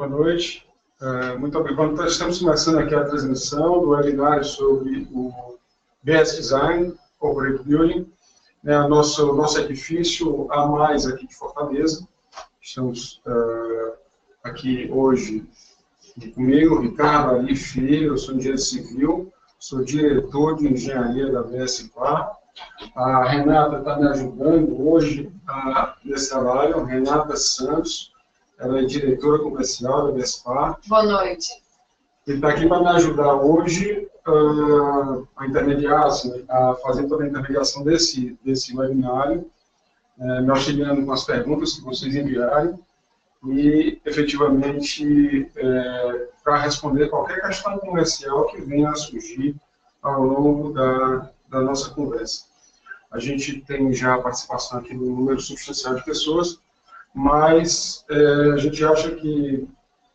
Boa noite. Muito obrigado. Estamos começando aqui a transmissão do webinário sobre o BS Design, Corporate Building, nosso edifício A Mais aqui de Fortaleza. Estamos aqui hoje comigo, Ricardo Ali Filho, eu sou engenheiro civil, sou diretor de engenharia da BSPA. A Renata está me ajudando hoje nesse trabalho, Renata Santos. Ela é diretora comercial da BSPA. Boa noite. Ele está aqui para me ajudar hoje a intermediar, assim, a fazer toda a intermediação desse webinário, me auxiliando com as perguntas que vocês enviarem e, efetivamente, para responder qualquer questão comercial que venha a surgir ao longo da nossa conversa. A gente tem já a participação aqui de um número substancial de pessoas, mas a gente acha que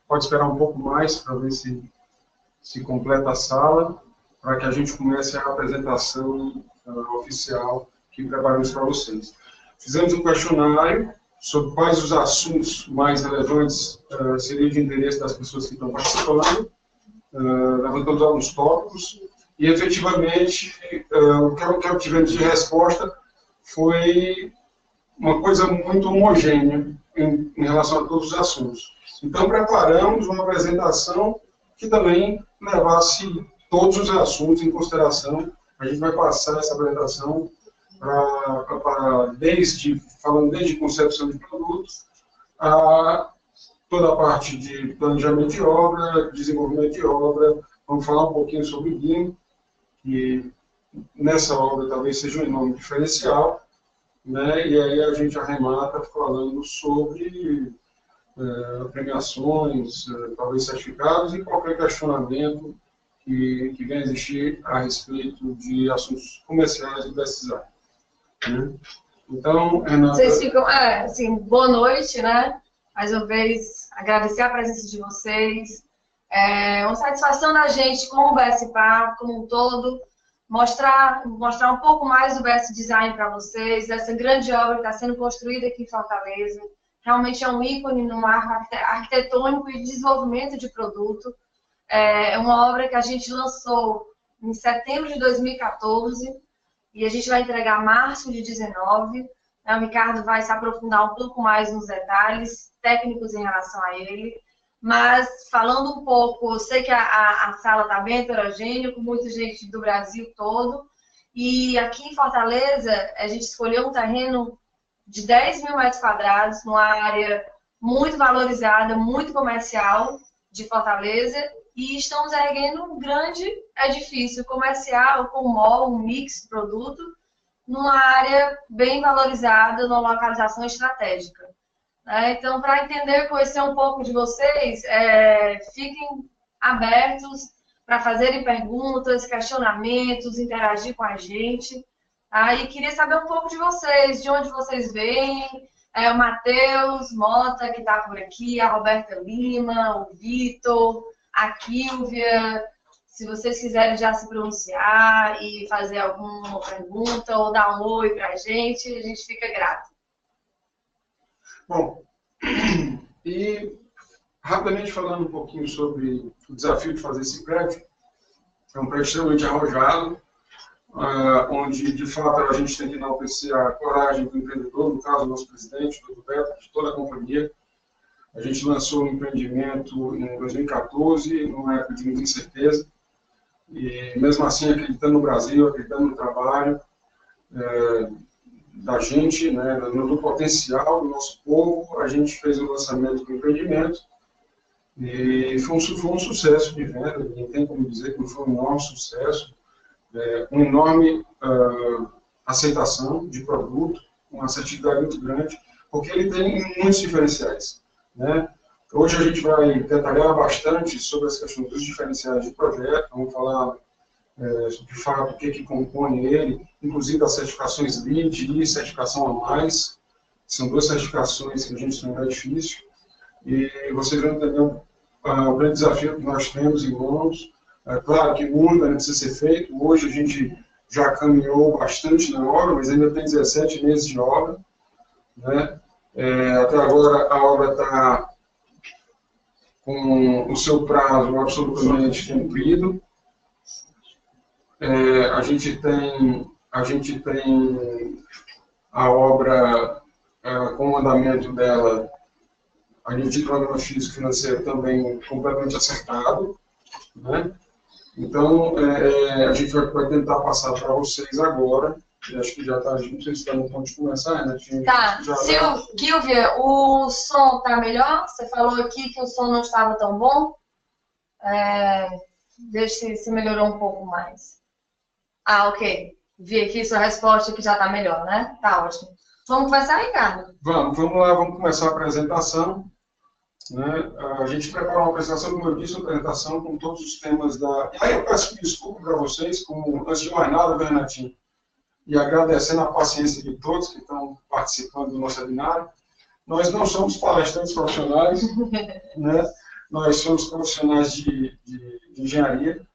pode esperar um pouco mais para ver se completa a sala, para que a gente comece a apresentação oficial que preparamos para vocês. Fizemos um questionário sobre quais os assuntos mais relevantes seriam de interesse das pessoas que estão participando, levantamos alguns tópicos, e efetivamente o que obtivemos de resposta foi uma coisa muito homogênea em relação a todos os assuntos. Então, preparamos uma apresentação que também levasse todos os assuntos em consideração. A gente vai passar essa apresentação falando desde concepção de produtos, a toda a parte de planejamento de obra, desenvolvimento de obra. Vamos falar um pouquinho sobre o BIM, que nessa obra talvez seja um enorme diferencial. Né? E aí a gente arremata falando sobre premiações, talvez certificados e qualquer questionamento que venha a existir a respeito de assuntos comerciais e decisão. Né? Então, Renata... Vocês ficam, assim, boa noite, né? Mais uma vez, agradecer a presença de vocês. É uma satisfação da gente, como o BSPA, como um todo, mostrar um pouco mais do BS Design para vocês, dessa grande obra que está sendo construída aqui em Fortaleza. Realmente é um ícone no marco arquitetônico e de desenvolvimento de produto. É uma obra que a gente lançou em setembro de 2014 e a gente vai entregar em março de 2019. O Ricardo vai se aprofundar um pouco mais nos detalhes técnicos em relação a ele. Mas, falando um pouco, eu sei que a sala está bem heterogênea, com muita gente do Brasil todo. E aqui em Fortaleza, a gente escolheu um terreno de 10 mil metros quadrados, numa área muito valorizada, muito comercial de Fortaleza. E estamos erguendo um grande edifício comercial, com mall, um mix de produto, numa área bem valorizada, numa localização estratégica. Então, para entender, conhecer um pouco de vocês, fiquem abertos para fazerem perguntas, questionamentos, interagir com a gente. E queria saber um pouco de vocês, de onde vocês vêm, o Matheus Mota, que está por aqui, a Roberta Lima, o Vitor, a Kílvia. Se vocês quiserem já se pronunciar e fazer alguma pergunta ou dar um oi para a gente fica grato. Bom, e rapidamente falando um pouquinho sobre o desafio de fazer esse prédio, é um prédio extremamente arrojado, onde de fato a gente tem que enaltecer a coragem do empreendedor, no caso do nosso presidente, do Roberto, de toda a companhia. A gente lançou um empreendimento em 2014, numa época de muita incerteza, e mesmo assim acreditando no Brasil, acreditando no trabalho, da gente, né, no potencial do nosso povo, a gente fez o lançamento do empreendimento e foi um sucesso de venda, não tem como dizer que não foi um enorme sucesso, uma enorme aceitação de produto, uma assertividade muito grande, porque ele tem muitos diferenciais. Né? Hoje a gente vai detalhar bastante sobre as questões dos diferenciais de projeto, vamos falar de fato o que compõe ele, inclusive as certificações LEED e certificação A Mais, são duas certificações que a gente tem no edifício, e vocês vão entender o grande desafio que nós temos em mãos. Claro que muito ainda precisa ser feito, hoje a gente já caminhou bastante na obra, mas ainda tem 17 meses de obra. Né? Até agora a obra está com o seu prazo absolutamente cumprido. A gente tem a obra com o andamento dela, a gente tem o programa físico financeiro também completamente acertado, né? Então, a gente vai tentar passar para vocês agora. Acho que já está, não sei se está no ponto de começar, né? Tá. Silvia, o som está melhor? Você falou aqui que o som não estava tão bom. Deixa se melhorou um pouco mais. Ah, ok. Vi aqui sua resposta que já está melhor, né? Tá ótimo. Vamos começar, Ricardo? Vamos lá, vamos começar a apresentação. Né? A gente preparou uma apresentação, como eu disse, uma apresentação com todos os temas da... E aí eu peço desculpa para vocês, antes de mais nada, Renatinho, e agradecendo a paciência de todos que estão participando do nosso webinário. Nós não somos palestrantes profissionais, né? Nós somos profissionais de engenharia,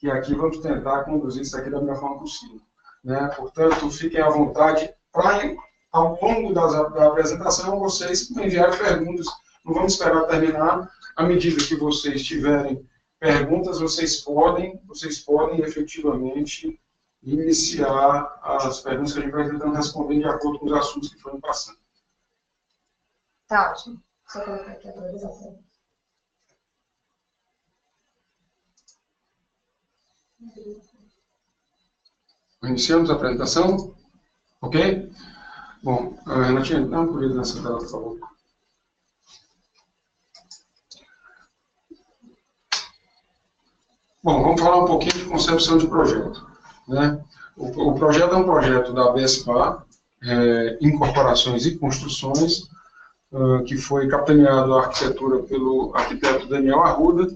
e aqui vamos tentar conduzir isso aqui da melhor forma possível. Né? Portanto, fiquem à vontade para, ao longo da apresentação, vocês enviarem perguntas. Não vamos esperar terminar. À medida que vocês tiverem perguntas, vocês podem efetivamente iniciar as perguntas que a gente vai tentando responder de acordo com os assuntos que foram passando. Tá ótimo. Só colocar aqui a atualização. Iniciamos a apresentação? Ok? Bom, Renatinha, dá uma corrida nessa tela, por favor. Bom, vamos falar um pouquinho de concepção de projeto. Né? O projeto é um projeto da BSPA, Incorporações e Construções, que foi capitaneado a arquitetura pelo arquiteto Daniel Arruda,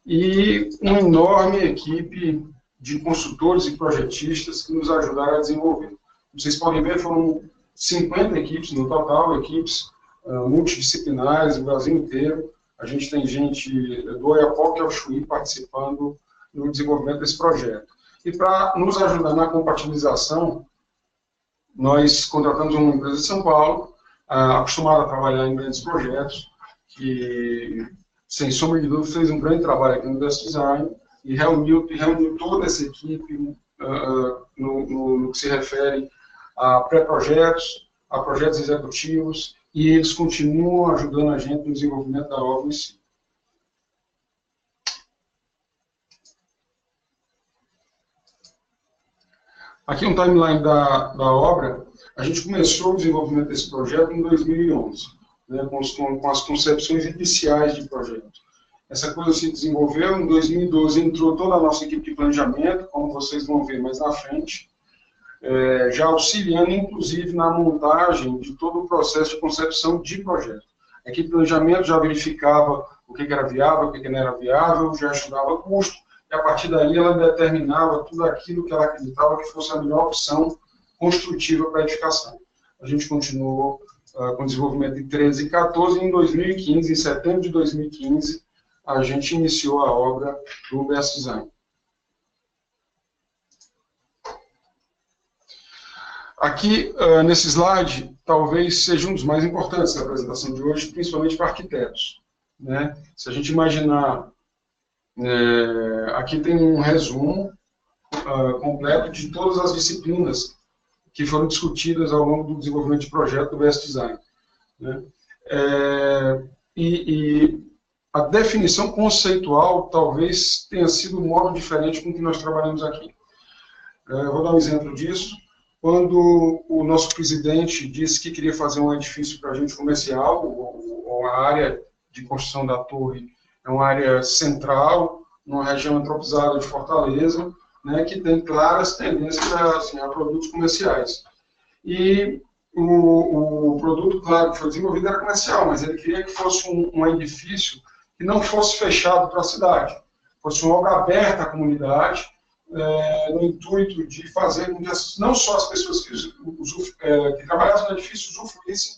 e uma enorme equipe de consultores e projetistas que nos ajudaram a desenvolver. Como vocês podem ver, foram 50 equipes no total, equipes multidisciplinares no Brasil inteiro. A gente tem gente do Oiapoque ao Chuí participando no desenvolvimento desse projeto. E para nos ajudar na compatibilização, nós contratamos uma empresa de São Paulo, acostumada a trabalhar em grandes projetos, que, sem sombra de dúvida, fez um grande trabalho aqui no Best Design e reuniu toda essa equipe no que se refere a pré-projetos, a projetos executivos, e eles continuam ajudando a gente no desenvolvimento da obra em si. Aqui um timeline da obra. A gente começou o desenvolvimento desse projeto em 2011, né, com as concepções iniciais de projeto. Essa coisa se desenvolveu, em 2012 entrou toda a nossa equipe de planejamento, como vocês vão ver mais na frente, já auxiliando, inclusive, na montagem de todo o processo de concepção de projeto. A equipe de planejamento já verificava o que era viável, o que não era viável, já estudava custo, e a partir daí ela determinava tudo aquilo que ela acreditava que fosse a melhor opção construtiva para a edificação. A gente continuou com o desenvolvimento em 13 e 14, e em 2015, em setembro de 2015, a gente iniciou a obra do Best Design. Aqui, nesse slide, talvez seja um dos mais importantes da apresentação de hoje, principalmente para arquitetos. Né? Se a gente imaginar, aqui tem um resumo completo de todas as disciplinas que foram discutidas ao longo do desenvolvimento de projeto do Best Design. Né? E a definição conceitual talvez tenha sido um modo diferente com que nós trabalhamos aqui. Eu vou dar um exemplo disso. Quando o nosso presidente disse que queria fazer um edifício para a gente comercial, ou a área de construção da torre é uma área central, numa região antropizada de Fortaleza, né, que tem claras tendências a produtos comerciais. E o produto, claro, que foi desenvolvido era comercial, mas ele queria que fosse um edifício que não fosse fechado para a cidade, fosse uma obra aberta à comunidade, no intuito de fazer com que não só as pessoas que trabalhassem no edifício usufruíssem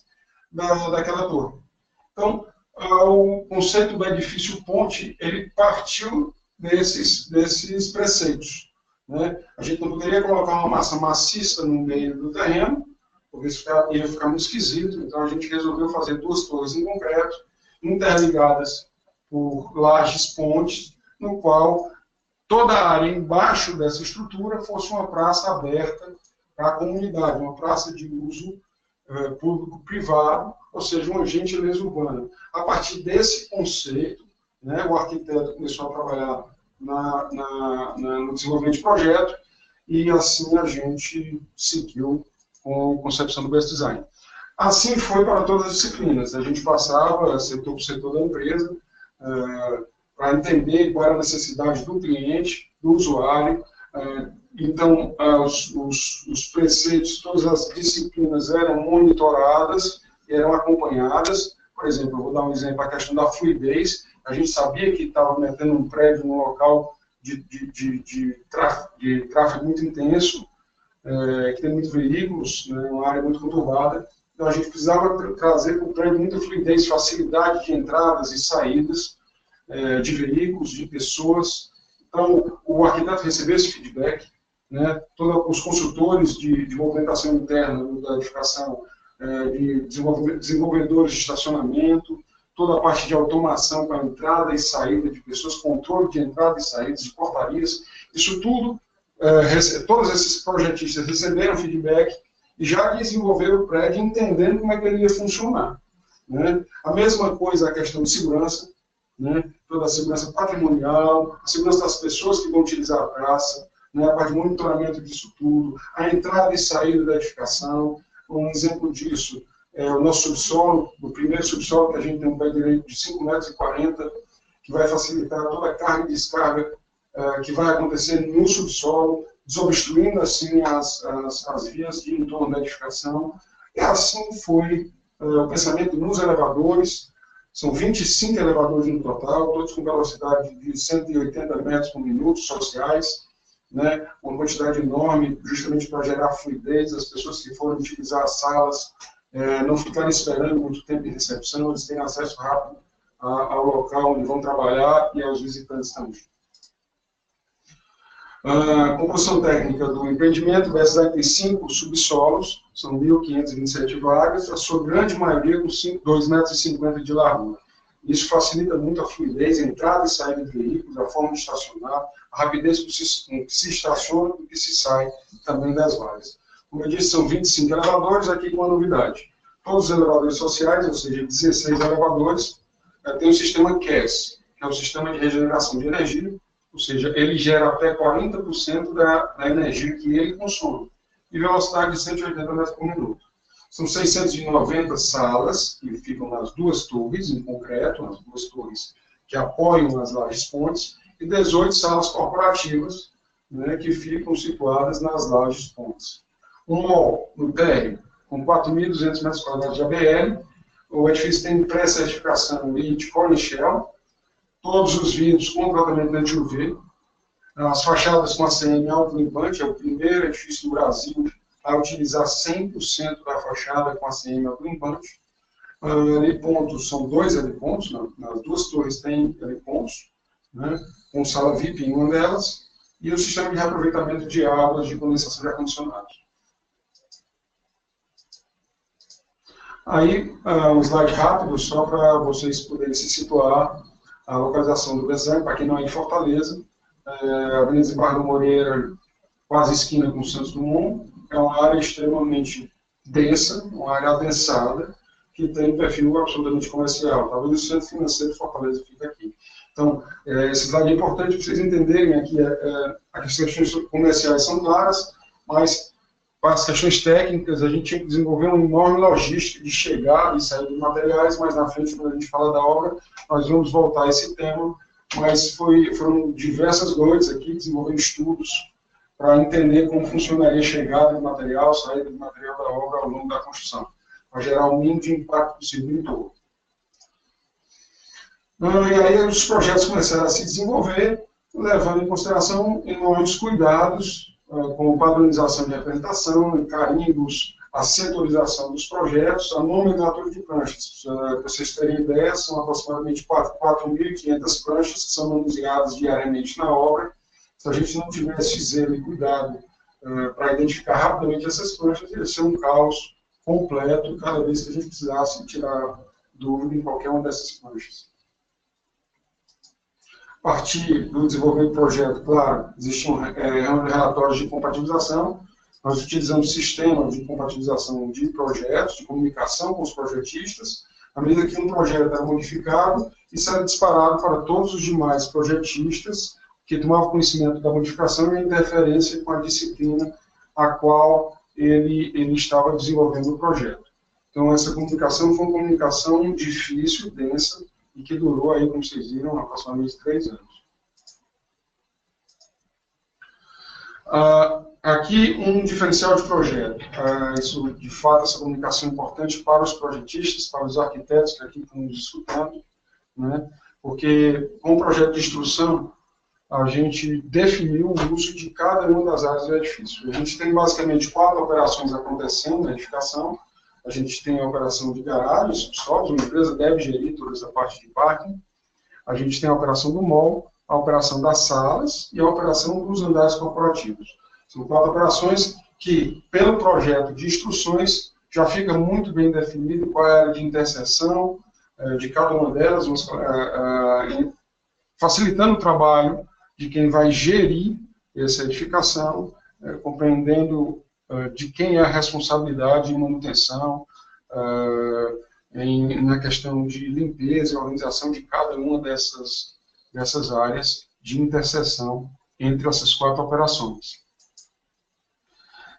daquela torre. Então, o conceito do edifício ponte, ele partiu desses preceitos. Né? A gente não poderia colocar uma massa maciça no meio do terreno, porque isso ia ficar muito esquisito, então a gente resolveu fazer duas torres em concreto, interligadas por lajes pontes, no qual toda a área embaixo dessa estrutura fosse uma praça aberta para a comunidade, uma praça de uso público-privado, ou seja, uma gentileza urbana. A partir desse conceito, né, o arquiteto começou a trabalhar no desenvolvimento de projeto, e assim a gente seguiu com a concepção do Best Design. Assim foi para todas as disciplinas. A gente passava setor por setor da empresa, para entender qual era a necessidade do cliente, do usuário. Então, os preceitos, todas as disciplinas eram monitoradas, eram acompanhadas. Por exemplo, eu vou dar um exemplo, a questão da fluidez. A gente sabia que estava metendo um prédio num local de tráfego muito intenso, que tem muitos veículos, né, uma área muito conturbada. Então, a gente precisava trazer para o prédio muita fluidez, facilidade de entradas e saídas de veículos, de pessoas. Então, o arquiteto recebeu esse feedback, né, todos os consultores de movimentação interna da edificação, de desenvolvedores de estacionamento, toda a parte de automação para entrada e saída de pessoas, controle de entrada e saída de portarias, isso tudo, todos esses projetistas receberam feedback e já desenvolveram o prédio entendendo como é que ele ia funcionar, né? A mesma coisa a questão de segurança, né? Toda a segurança patrimonial, a segurança das pessoas que vão utilizar a praça, né? A parte de monitoramento disso tudo, a entrada e saída da edificação. Um exemplo disso é o nosso subsolo, o primeiro subsolo que a gente tem um pé direito de 5,40 metros, que vai facilitar toda a carga e descarga que vai acontecer no subsolo, desobstruindo assim as vias de entorno da edificação. E assim foi o pensamento nos elevadores. São 25 elevadores no total, todos com velocidade de 180 metros por minuto, sociais, né, uma quantidade enorme, justamente para gerar fluidez, as pessoas que forem utilizar as salas não ficarem esperando muito tempo em recepção, eles terem acesso rápido ao local onde vão trabalhar e aos visitantes também. A composição técnica do empreendimento, o BSDAI tem 5 subsolos, são 1.527 vagas, a sua grande maioria com 2,50 metros de largura. Isso facilita muito a fluidez, a entrada e saída de veículos, a forma de estacionar, a rapidez com que se estaciona e que se sai também das vagas. Como eu disse, são 25 elevadores, aqui com uma novidade. Todos os elevadores sociais, ou seja, 16 elevadores, tem o sistema CAS, que é o Sistema de Regeneração de Energia, ou seja, ele gera até 40% da energia que ele consome, e velocidade de 180 metros por minuto. São 690 salas que ficam nas 2 torres, em concreto, nas 2 torres que apoiam as lajes pontes, e 18 salas corporativas, né, que ficam situadas nas lajes pontes. Um mall no térreo, com 4.200 metros quadrados de ABL, o edifício tem pré-certificação LEED Core Shell, todos os vidros com tratamento anti-UV, as fachadas com ACM autolimpante, é o primeiro edifício do Brasil a utilizar 100% da fachada com ACM autolimpante. Helipontos, são 2 helipontos, nas 2 torres tem helipontos, né, com sala VIP em uma delas, e o sistema de reaproveitamento de águas de condensação de ar-condicionado. Aí, um slide rápido, só para vocês poderem se situar a localização do BSDAI, para quem não é de Fortaleza, Avenida Desembargador Moreira, quase esquina com o Santos Dumont, é uma área extremamente densa, uma área adensada, que tem um perfil absolutamente comercial. Talvez o centro financeiro de Fortaleza fique aqui. Então, esse slide é importante para vocês entenderem aqui, as questões comerciais são claras, mas para as questões técnicas, a gente tinha que desenvolver uma enorme logística de chegada e saída de materiais, mas na frente, quando a gente fala da obra, nós vamos voltar a esse tema, mas foram diversas noites aqui, desenvolvendo estudos para entender como funcionaria a chegada de material, saída de material da obra ao longo da construção, para gerar o mínimo de impacto possível em todo. E aí os projetos começaram a se desenvolver, levando em consideração enormes cuidados, com padronização de representação, carimbos, a setorização dos projetos, a nomenclatura de pranchas. Para vocês terem ideia, são aproximadamente 4.500 pranchas que são manuseadas diariamente na obra. Se a gente não tivesse zelo e cuidado para identificar rapidamente essas pranchas, ia ser um caos completo cada vez que a gente precisasse tirar dúvida em qualquer uma dessas pranchas. partir do desenvolvimento do projeto, claro, existiam relatórios de compatibilização, nós utilizamos sistemas de compatibilização de projetos, de comunicação com os projetistas, à medida que um projeto era modificado, isso era disparado para todos os demais projetistas que tomavam conhecimento da modificação e a interferência com a disciplina a qual ele estava desenvolvendo o projeto. Então, essa comunicação foi uma comunicação difícil, densa, e que durou, aí, como vocês viram, aproximadamente 3 anos. Aqui, um diferencial de projeto. Isso, de fato, essa comunicação é importante para os projetistas, para os arquitetos que aqui estamos discutindo, né? Porque, com o projeto de instrução, a gente definiu o uso de cada uma das áreas do edifício. A gente tem, basicamente, 4 operações acontecendo na edificação. A gente tem a operação de garagem, subsolos, uma empresa deve gerir toda essa parte de parking. A gente tem a operação do mall, a operação das salas e a operação dos andares corporativos. São 4 operações que, pelo projeto de instruções, já fica muito bem definido qual é a área de interseção de cada uma delas, facilitando o trabalho de quem vai gerir essa edificação, compreendendo de quem é a responsabilidade em manutenção, na questão de limpeza e organização de cada uma dessas áreas de interseção entre essas 4 operações.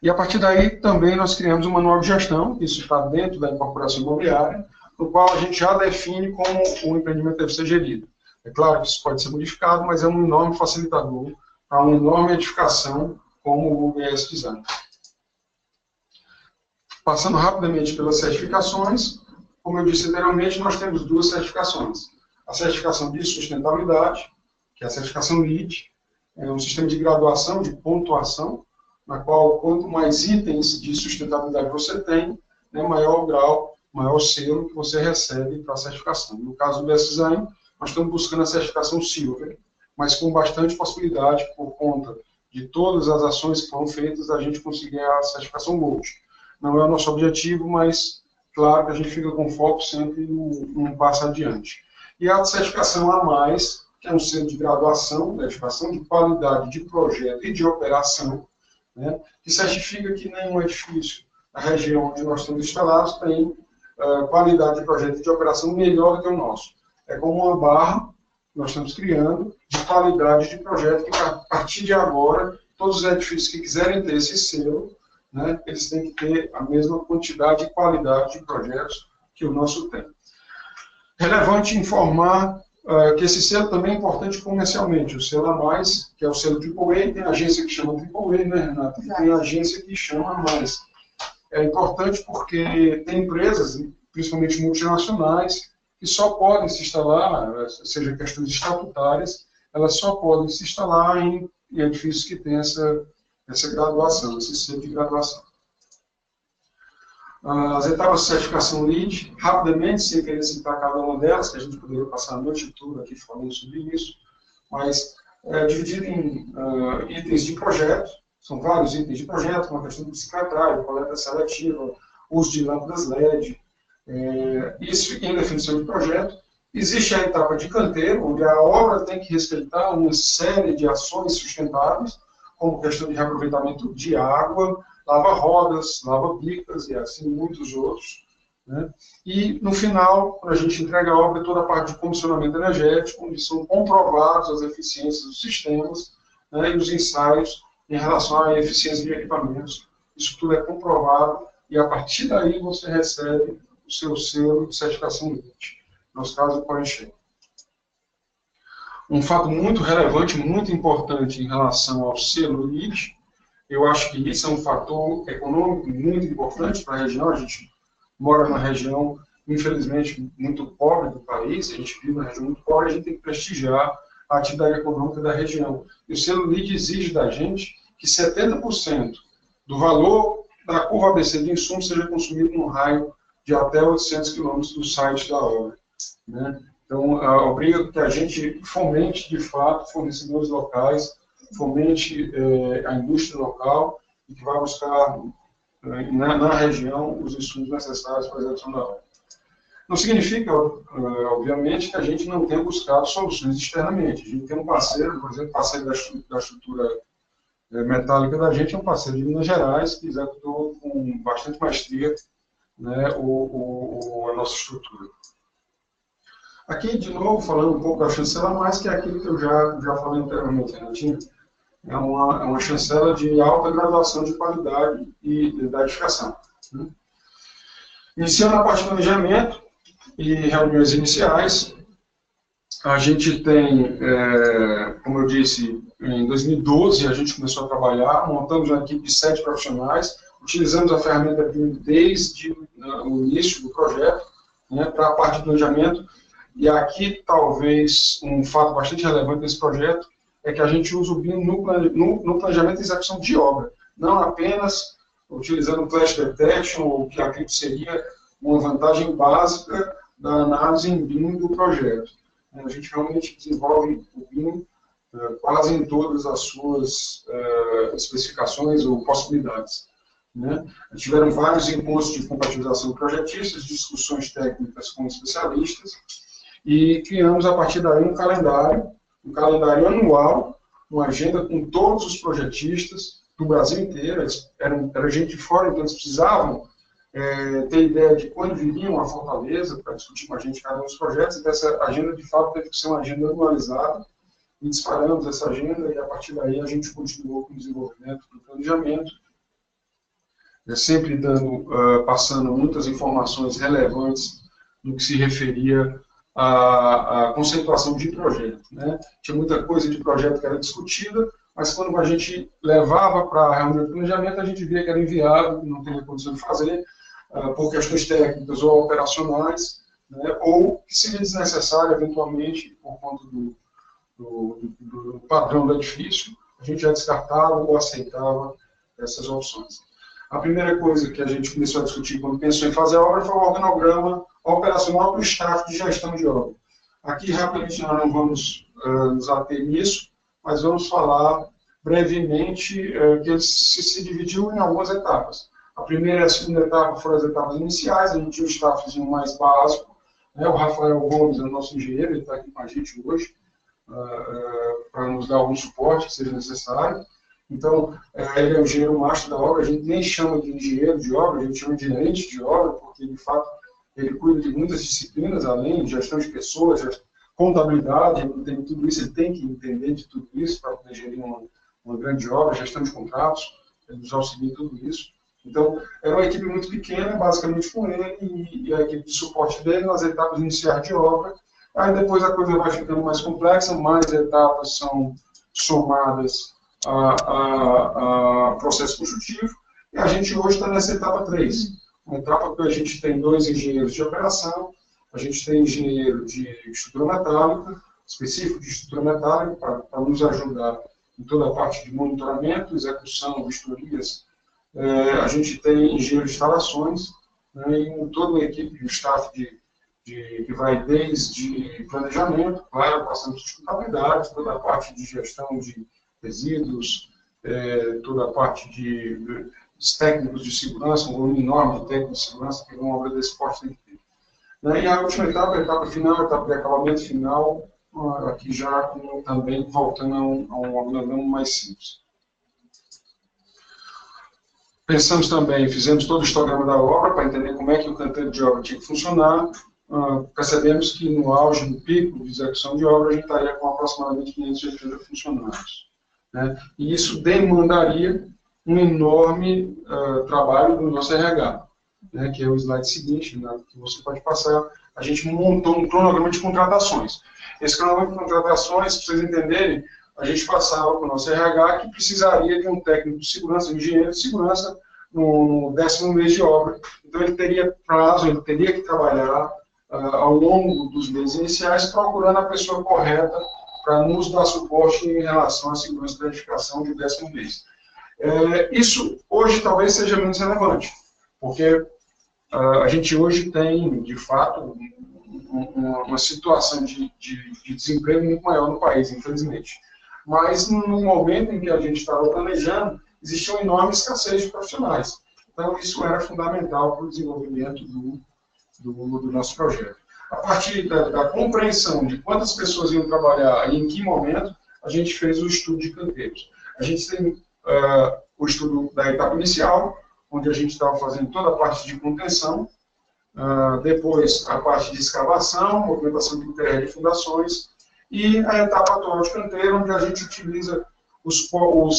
E a partir daí também nós criamos um manual de gestão, isso está dentro da incorporação imobiliária, no qual a gente já define como o empreendimento deve ser gerido. É claro que isso pode ser modificado, mas é um enorme facilitador para uma enorme edificação como o UBS Design. Passando rapidamente pelas certificações, como eu disse anteriormente, nós temos 2 certificações. A certificação de sustentabilidade, que é a certificação LEED, é um sistema de graduação, de pontuação, na qual quanto mais itens de sustentabilidade você tem, né, maior o grau, maior o selo que você recebe para a certificação. No caso do UBS Design, nós estamos buscando a certificação Silver, mas com bastante possibilidade, por conta de todas as ações que foram feitas, a gente conseguir a certificação Gold. Não é o nosso objetivo, mas claro que a gente fica com foco sempre num passo adiante. E a certificação A+, que é um selo de graduação, certificação de qualidade de projeto e de operação, né, que certifica que nenhum edifício na região onde nós estamos instalados tem qualidade de projeto e de operação melhor do que o nosso. É como uma barra que nós estamos criando de qualidade de projeto, que a partir de agora, todos os edifícios que quiserem ter esse selo, né, eles têm que ter a mesma quantidade e qualidade de projetos que o nosso tem. Relevante informar que esse selo também é importante comercialmente. O selo A+, que é o selo AAA, tem agência que chama AAA, né, Renata? E tem agência que chama A+. É importante porque tem empresas, principalmente multinacionais, que só podem se instalar, seja questões estatutárias, elas só podem se instalar em edifícios que têm essa graduação, esse selo de graduação. As etapas de certificação LEED, rapidamente, sem querer citar cada uma delas, que a gente poderia passar a noite toda aqui falando sobre isso, mas dividido em itens de projeto, são vários itens de projeto, como a questão do bicicletário, coleta seletiva, uso de lâmpadas LED, isso em definição de projeto. Existe a etapa de canteiro, onde a obra tem que respeitar uma série de ações sustentáveis, como questão de reaproveitamento de água, lava-rodas, lava-bicas e assim muitos outros, né? E no final, quando a gente entrega a obra, toda a parte de comissionamento energético, onde são comprovadas as eficiências dos sistemas, né, e os ensaios em relação à eficiência de equipamentos. Isso tudo é comprovado e a partir daí você recebe o seu selo de certificação LEED. No nosso caso, o Corecheck. Um fato muito relevante, muito importante em relação ao selo LEED, eu acho que isso é um fator econômico muito importante para a região. A gente mora numa região, infelizmente, muito pobre do país, a gente vive numa região muito pobre, a gente tem que prestigiar a atividade econômica da região. E o selo LEED exige da gente que 70% do valor da curva ABC de insumo seja consumido num raio de até 800 km do site da obra, né? Então, obriga que a gente fomente, de fato, fornecedores locais, fomente a indústria local e que vai buscar na região os insumos necessários para a execução da obra. Não significa, obviamente, que a gente não tenha buscado soluções externamente. A gente tem um parceiro, por exemplo, parceiro da estrutura metálica da gente é um parceiro de Minas Gerais, que executou com bastante maestria, né, a nossa estrutura. Aqui, de novo, falando um pouco da chancela, mais que é aquilo que eu já falei anteriormente, né? É uma chancela de alta graduação de qualidade e da edificação. Né? Iniciando a parte de planejamento e reuniões iniciais, a gente tem, como eu disse, em 2012 a gente começou a trabalhar, montamos uma equipe de 7 profissionais, utilizamos a ferramenta BIM desde o início do projeto, né, para a parte de planejamento. E aqui, talvez, um fato bastante relevante desse projeto é que a gente usa o BIM no planejamento e execução de obra, não apenas utilizando o Clash Detection, ou que aquilo seria uma vantagem básica da análise em BIM do projeto. A gente realmente desenvolve o BIM quase em todas as suas especificações ou possibilidades. Né? Tiveram vários encontros de compatibilização de projetistas, discussões técnicas com especialistas, e criamos, a partir daí, um calendário anual, uma agenda com todos os projetistas do Brasil inteiro. Era gente de fora, então eles precisavam ter ideia de quando viriam a Fortaleza para discutir com a gente cada um dos projetos, e essa agenda, de fato, teve que ser uma agenda anualizada, e disparamos essa agenda, e a partir daí a gente continuou com o desenvolvimento do planejamento, sempre passando muitas informações relevantes no que se referia à conceituação de projeto. Né? Tinha muita coisa de projeto que era discutida, mas quando a gente levava para a reunião de planejamento, a gente via que era inviável, não teria condição de fazer, por questões técnicas ou operacionais, né? Ou que seria desnecessário, eventualmente, por conta do padrão do edifício, a gente já descartava ou aceitava essas opções. A primeira coisa que a gente começou a discutir quando pensou em fazer a obra foi o organograma operacional para o staff de gestão de obra. Aqui, rapidamente, nós não vamos nos ater nisso, mas vamos falar brevemente que ele se dividiu em algumas etapas. A primeira e a segunda etapa foram as etapas iniciais, a gente tinha o staffzinho mais básico, né? O Rafael Gomes é o nosso engenheiro, ele está aqui com a gente hoje, para nos dar algum suporte que seja necessário. Então, ele é o engenheiro master da obra, a gente nem chama de engenheiro de obra, a gente chama de gerente de obra, porque, de fato, ele cuida de muitas disciplinas, além de gestão de pessoas, contabilidade, tem tudo isso, ele tem que entender de tudo isso para poder gerir uma grande obra, gestão de contratos, ele nos auxilia em tudo isso. Então, era uma equipe muito pequena, basicamente com ele, e a equipe de suporte dele nas etapas iniciais de obra. Aí depois a coisa vai ficando mais complexa, mais etapas são somadas a processo consultivo, e a gente hoje está nessa etapa 3. Uma etapa que a gente tem 2 engenheiros de operação, a gente tem engenheiro de estrutura metálica, específico de estrutura metálica, para nos ajudar em toda a parte de monitoramento, execução, vistorias. A gente tem engenheiro de instalações, né, e toda uma equipe, um staff que vai desde planejamento, claro, passando por contabilidade, toda a parte de gestão de resíduos, toda a parte dos técnicos de segurança, um volume enorme de técnicos de segurança que uma obra desse porte tem que ter. E a última etapa, a etapa final, a etapa de acabamento final, aqui já também voltando a um organograma mais simples. Pensamos também, fizemos todo o histograma da obra para entender como é que o canteiro de obra tinha que funcionar. Percebemos que no auge do pico de execução de obra, a gente estaria com aproximadamente 580 funcionários. Né? E isso demandaria um enorme trabalho do nosso RH, né? Que é o slide seguinte, né? Que você pode passar. A gente montou um cronograma de contratações. Esse cronograma de contratações, para vocês entenderem, a gente passava para o nosso RH que precisaria de um técnico de segurança, um engenheiro de segurança, no 10º mês de obra. Então, ele teria prazo, ele teria que trabalhar ao longo dos meses iniciais, procurando a pessoa correta para nos dar suporte em relação à segurança da edificação de 10º mês. Isso, hoje, talvez seja menos relevante, porque a gente hoje tem, de fato, uma situação de desemprego muito maior no país, infelizmente. Mas, no momento em que a gente estava planejando, existia uma enorme escassez de profissionais. Então, isso era fundamental para o desenvolvimento do nosso projeto. A partir da compreensão de quantas pessoas iam trabalhar e em que momento, a gente fez o estudo de canteiros. A gente tem o estudo da etapa inicial, onde a gente estava fazendo toda a parte de contenção, depois a parte de escavação, movimentação de terra e fundações, e a etapa atual de canteiro, onde a gente utiliza os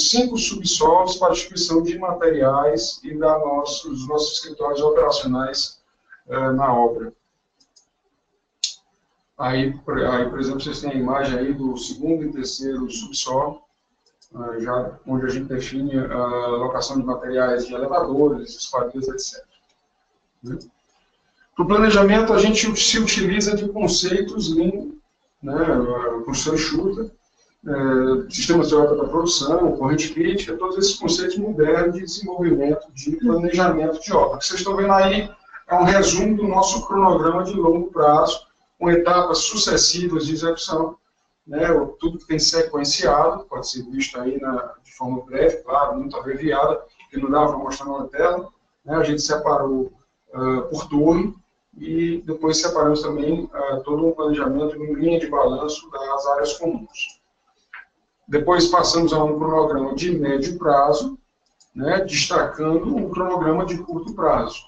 5 subsolos para a distribuição de materiais e dos nossos escritórios operacionais na obra. Aí, por exemplo, vocês têm a imagem aí do 2º e 3º subsolo, onde a gente define a locação de materiais de elevadores, esquadrias, etc. Para o planejamento, a gente se utiliza de conceitos Lean, construção enxuta, sistemas de ordem da produção, corrente crítica, todos esses conceitos modernos de desenvolvimento, de planejamento de obra. O que vocês estão vendo aí é um resumo do nosso cronograma de longo prazo, com etapas sucessivas de execução, tudo que tem sequenciado, pode ser visto aí de forma breve, claro, muito abreviada, que não dá para mostrar na tela. A gente separou por turno e depois separamos também todo o planejamento em linha de balanço das áreas comuns. Depois passamos a um cronograma de médio prazo, destacando um cronograma de curto prazo,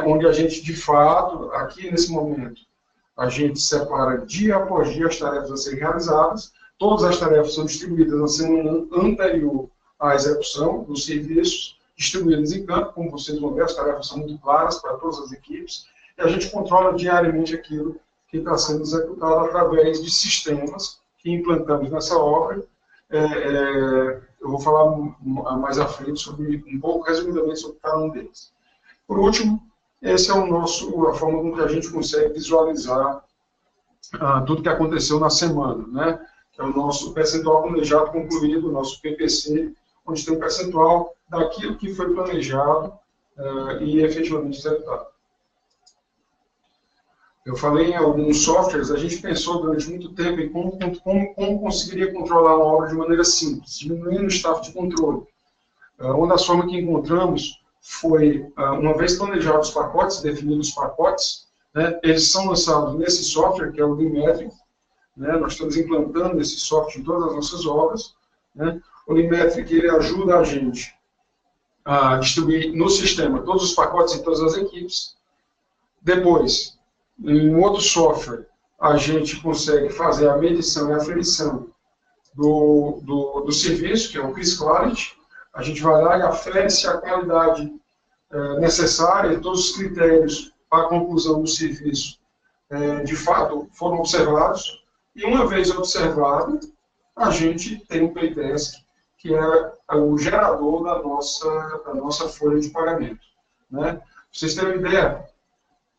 onde a gente, de fato, aqui nesse momento, a gente separa dia após dia as tarefas a serem realizadas. Todas as tarefas são distribuídas na semana anterior à execução dos serviços, distribuídas em campo. Como vocês vão ver, as tarefas são muito claras para todas as equipes. E a gente controla diariamente aquilo que está sendo executado através de sistemas que implantamos nessa obra. Eu vou falar mais à frente sobre, um pouco resumidamente, sobre cada um deles. Por último, essa é a forma com que a gente consegue visualizar tudo que aconteceu na semana, que é o nosso percentual planejado concluído, o nosso PPC, onde tem um percentual daquilo que foi planejado e efetivamente executado. Eu falei em alguns softwares, a gente pensou durante muito tempo em como conseguiria controlar uma obra de maneira simples, diminuindo o staff de controle. Uma das formas que encontramos foi, uma vez planejados os pacotes, definidos os pacotes, eles são lançados nesse software, que é o Limetric. Nós estamos implantando esse software em todas as nossas obras. O Limetric ele ajuda a gente a distribuir no sistema todos os pacotes em todas as equipes. Depois, em um outro software, a gente consegue fazer a medição e aferição do serviço, que é o Chris Quality. A gente vai lá e afere se a qualidade necessária e todos os critérios para a conclusão do serviço de fato foram observados. E uma vez observado, a gente tem um playtest, que é o gerador da nossa folha de pagamento. Para vocês terem uma ideia,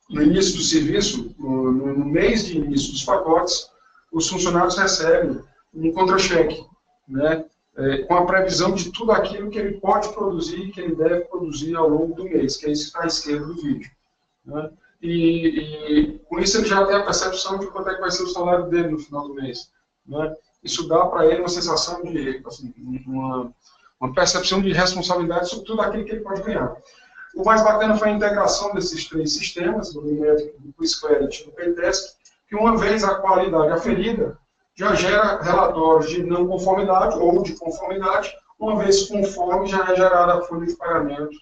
no início do serviço, no mês de início dos pacotes, os funcionários recebem um contra-cheque, com a previsão de tudo aquilo que ele pode produzir e que ele deve produzir ao longo do mês, que é isso que está à esquerda do vídeo. E com isso ele já tem a percepção de quanto é que vai ser o salário dele no final do mês. Isso dá para ele uma sensação de, assim, uma percepção de responsabilidade sobre tudo aquilo que ele pode ganhar. O mais bacana foi a integração desses 3 sistemas, do Limetric, do QuizQuality e do Paytest, que uma vez a qualidade aferida, já gera relatórios de não conformidade ou de conformidade, uma vez conforme já é gerada a folha de pagamento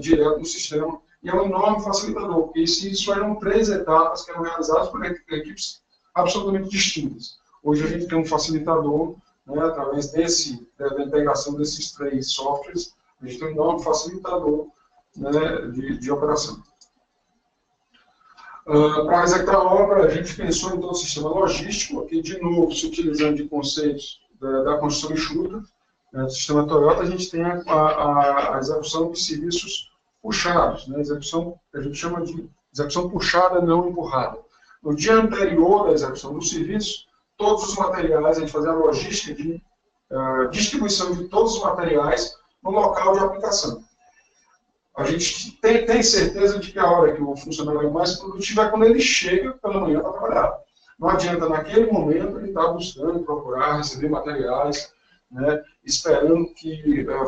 direto no sistema. E é um enorme facilitador, porque isso eram 3 etapas que eram realizadas por equipes absolutamente distintas. Hoje a gente tem um facilitador, através da integração desses 3 softwares, a gente tem um enorme facilitador de operação. Para executar a obra, a gente pensou em todo o sistema logístico, aqui de novo, se utilizando de conceitos da construção enxuta, do sistema Toyota, a gente tem a execução de serviços puxados, execução, a gente chama de execução puxada, não empurrada. No dia anterior da execução do serviço, todos os materiais, a gente fazia a logística de distribuição de todos os materiais no local de aplicação. A gente tem certeza de que a hora que o funcionário é mais produtivo é quando ele chega pela manhã para trabalhar. Não adianta, naquele momento, ele estar buscando, procurar, receber materiais, esperando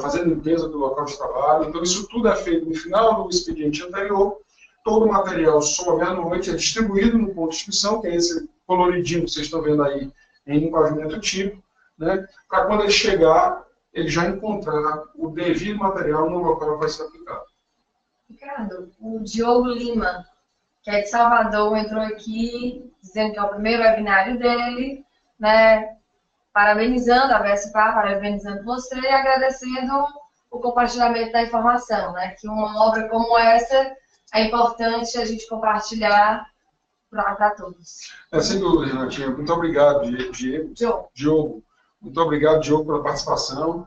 fazer limpeza do local de trabalho. Então, isso tudo é feito no final do expediente anterior, todo o material sobe à noite, é distribuído no ponto de inscrição, que é esse coloridinho que vocês estão vendo aí em um pavimento típico, né, para quando ele chegar, ele já encontrar o devido material no local que vai ser aplicado. Ricardo, o Diogo Lima, que é de Salvador, entrou aqui dizendo que é o primeiro webinário dele, né, parabenizando a VSPA, parabenizando você e agradecendo o compartilhamento da informação, né, que uma obra como essa é importante a gente compartilhar para todos. Sem dúvida, Renatinha. Muito obrigado, Diogo. Muito obrigado, Diogo, pela participação.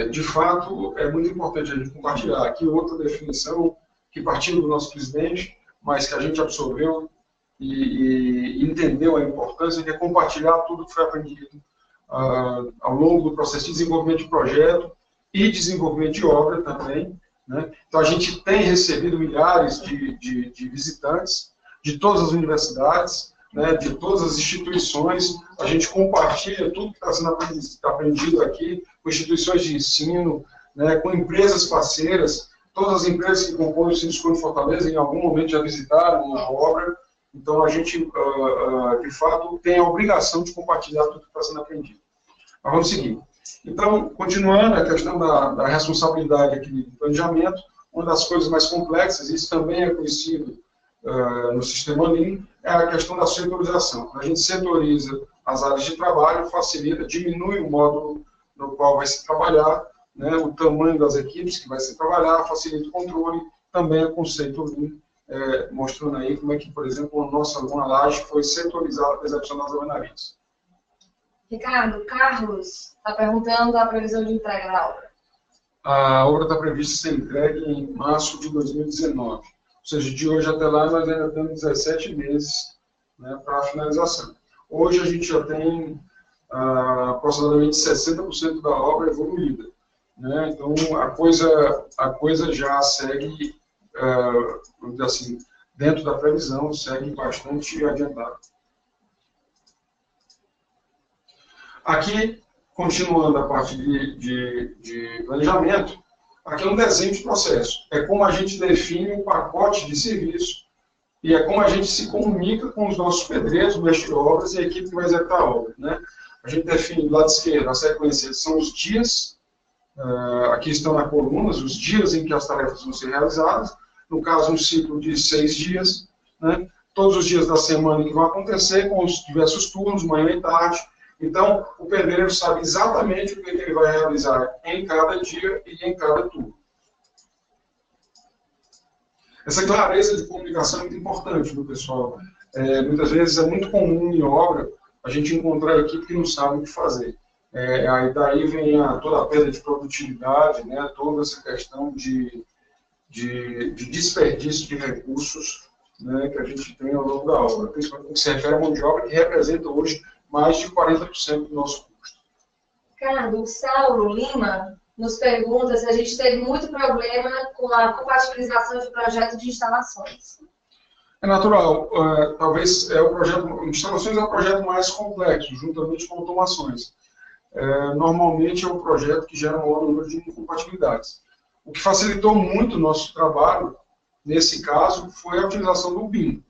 De fato, é muito importante a gente compartilhar. Aqui outra definição que partiu do nosso presidente, mas que a gente absorveu e entendeu a importância, que é compartilhar tudo que foi aprendido ao longo do processo de desenvolvimento de projeto e desenvolvimento de obra também, né? Então, a gente tem recebido milhares de visitantes de todas as universidades, né, de todas as instituições. A gente compartilha tudo que está sendo aprendido aqui com instituições de ensino, né, com empresas parceiras. Todas as empresas que compõem o Sinduscom de Fortaleza, em algum momento já visitaram a obra. Então, a gente, de fato, tem a obrigação de compartilhar tudo que está sendo aprendido. Mas vamos seguir. Então, continuando a questão da responsabilidade aqui do planejamento, uma das coisas mais complexas, isso também é conhecido no sistema Lean, é a questão da setorização. A gente setoriza as áreas de trabalho, facilita, diminui o módulo no qual vai se trabalhar, né, o tamanho das equipes que vai se trabalhar, facilita o controle, também é conceito Lean, mostrando aí como é que, por exemplo, a nossa laje foi setorizada para a execução das alvenarias. Ricardo, Carlos está perguntando a previsão de entrega da obra. A obra está prevista ser entregue em março de 2019. Ou seja, de hoje até lá nós ainda temos 17 meses, né, para a finalização. Hoje a gente já tem aproximadamente 60% da obra evoluída, né? Então a coisa já segue, vamos dizer assim, dentro da previsão, segue bastante adiantada. Aqui, continuando a parte de planejamento, aqui é um desenho de processo. É como a gente define um pacote de serviço e é como a gente se comunica com os nossos pedreiros, mestres de obras e a equipe que vai executar a obra, né? A gente define do lado esquerdo, a sequência são os dias, aqui estão na coluna, os dias em que as tarefas vão ser realizadas, no caso um ciclo de 6 dias, né? Todos os dias da semana que vão acontecer, com os diversos turnos, manhã e tarde. Então, o pedreiro sabe exatamente o que ele vai realizar em cada dia e em cada turno. Essa clareza de comunicação é muito importante, viu, pessoal? Muitas vezes é muito comum em obra a gente encontrar a equipe que não sabe o que fazer. Aí daí vem toda a perda de produtividade, né, toda essa questão de desperdício de recursos, né, que a gente tem ao longo da obra, principalmente no que se refere à mão de obra, que representa hoje mais de 40% do nosso custo. Ricardo, o Saulo Lima nos pergunta se a gente teve muito problema com a compatibilização de projeto de instalações. É natural. Talvez instalações é o projeto mais complexo, juntamente com automações. Normalmente é um projeto que gera um maior número de incompatibilidades. O que facilitou muito o nosso trabalho, nesse caso, foi a utilização do BIM.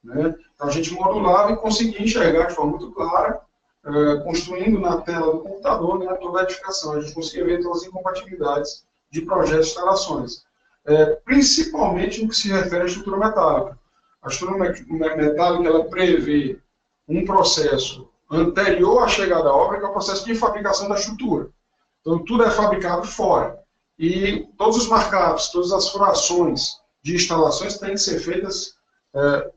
Né? Então, a gente modulava e conseguia enxergar de forma muito clara, construindo na tela do computador, né, toda a edificação. A gente conseguia ver todas as incompatibilidades de projetos e instalações. Principalmente no que se refere à estrutura metálica. A estrutura metálica ela prevê um processo anterior à chegada à obra, que é o processo de fabricação da estrutura. Então, tudo é fabricado fora. E todos os markups, todas as frações de instalações têm que ser feitas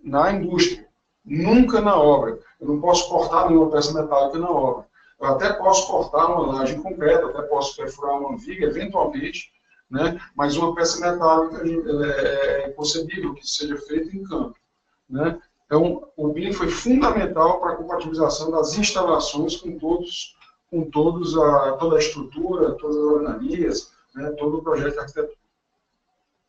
na indústria, nunca na obra. Eu não posso cortar nenhuma peça metálica na obra. Eu até posso cortar uma laje em concreto, até posso perfurar uma viga, eventualmente, né? Mas uma peça metálica é concebível que seja feita em campo, né? Então, o BIM foi fundamental para a compatibilização das instalações com toda a estrutura, todas as alvenarias, né? Todo o projeto de arquitetura.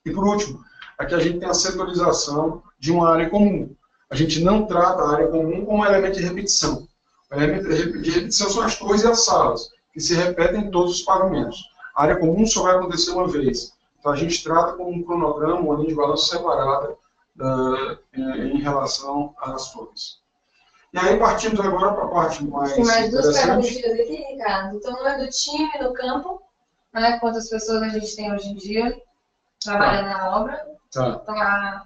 E, por último, aqui a gente tem a setorização de uma área comum. A gente não trata a área comum como elemento de repetição. O elemento de repetição são as torres e as salas, que se repetem em todos os pavimentos. A área comum só vai acontecer uma vez. Então, a gente trata como um cronograma, uma linha de balanço separada em relação às flores. E aí partimos agora para a parte mais Tem mais duas interessante. perguntinhas aqui, Ricardo. O tamanho do time no campo, né? Quantas pessoas a gente tem hoje em dia trabalhando na obra? Tá.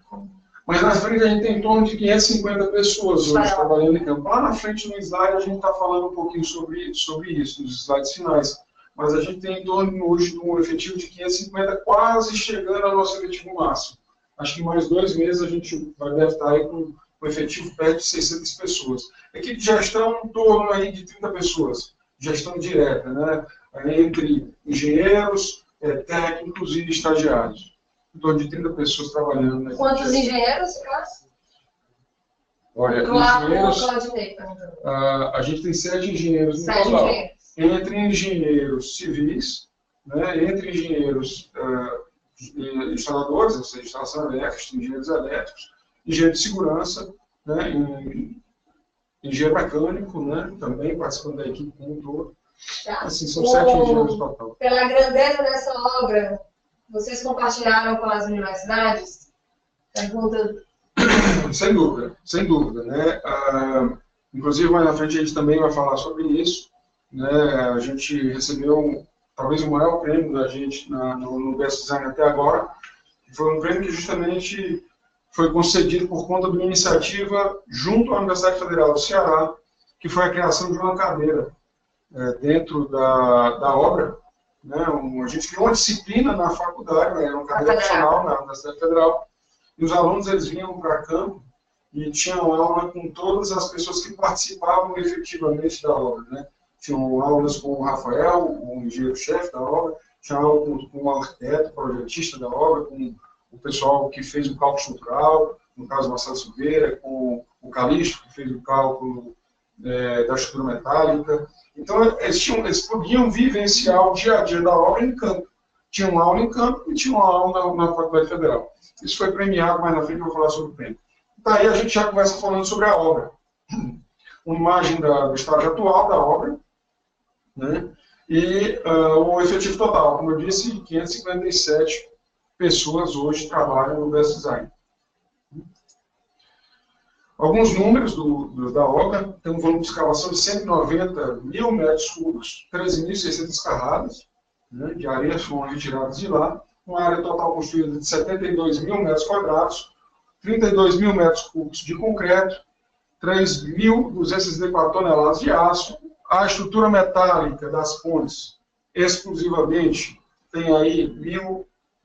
Mas na frente a gente tem em torno de 550 pessoas hoje trabalhando em campo. Lá na frente no slide a gente está falando um pouquinho sobre isso, nos slides finais. Mas a gente tem em torno hoje de um efetivo de 550, quase chegando ao nosso efetivo máximo. Acho que em mais 2 meses a gente deve estar aí com um efetivo perto de 600 pessoas. Equipe de gestão em torno aí de 30 pessoas, gestão direta, né? Entre engenheiros, técnicos e estagiários. Em torno de 30 pessoas trabalhando. Né? Quantos engenheiros, Cássio? Olha, engenheiros, a gente tem 7 engenheiros no total. Entre engenheiros civis, né? Entre engenheiros instaladores, ou seja, instalação elétrica, engenheiros elétricos, engenheiro de segurança, né? Engenheiro mecânico, né? Também participando da equipe como um todo. Assim, são 7 engenheiros total. Pela grandeza dessa obra, vocês compartilharam com as universidades? Pergunta. Sem dúvida, sem dúvida, né? Inclusive, mais na frente a gente também vai falar sobre isso, né? A gente recebeu talvez o maior prêmio da gente no Best Design até agora, que foi um prêmio que justamente foi concedido por conta de uma iniciativa junto à Universidade Federal do Ceará, que foi a criação de uma cadeira dentro da obra. Né? A gente criou uma disciplina na faculdade, né? Era uma cadeira opcional na Universidade Federal, e os alunos eles vinham para campo e tinham aula com todas as pessoas que participavam efetivamente da obra. Né? Tinham aulas com o Rafael, o engenheiro-chefe da obra, tinha aula com o arquiteto, projetista da obra, com o pessoal que fez o cálculo estrutural, no caso Marcelo Silveira, com o Calixto, que fez o cálculo da estrutura metálica. Então, eles podiam vivenciar o dia a dia da obra em campo. Tinham aula em campo e tinham aula na Faculdade Federal. Isso foi premiado, mais na frente eu vou falar sobre o prêmio. Daí a gente já começa falando sobre a obra. Uma imagem do estágio atual da obra, né? E o efetivo total, como eu disse, 557 pessoas hoje trabalham no Best Design. Alguns números da obra: tem um volume de escavação de 190 mil metros cúbicos, 13.600 carradas, né, de areia foram retiradas de lá, uma área total construída de 72 mil metros quadrados, 32 mil metros cúbicos de concreto, 3.264 toneladas de aço. A estrutura metálica das pontes, exclusivamente, tem aí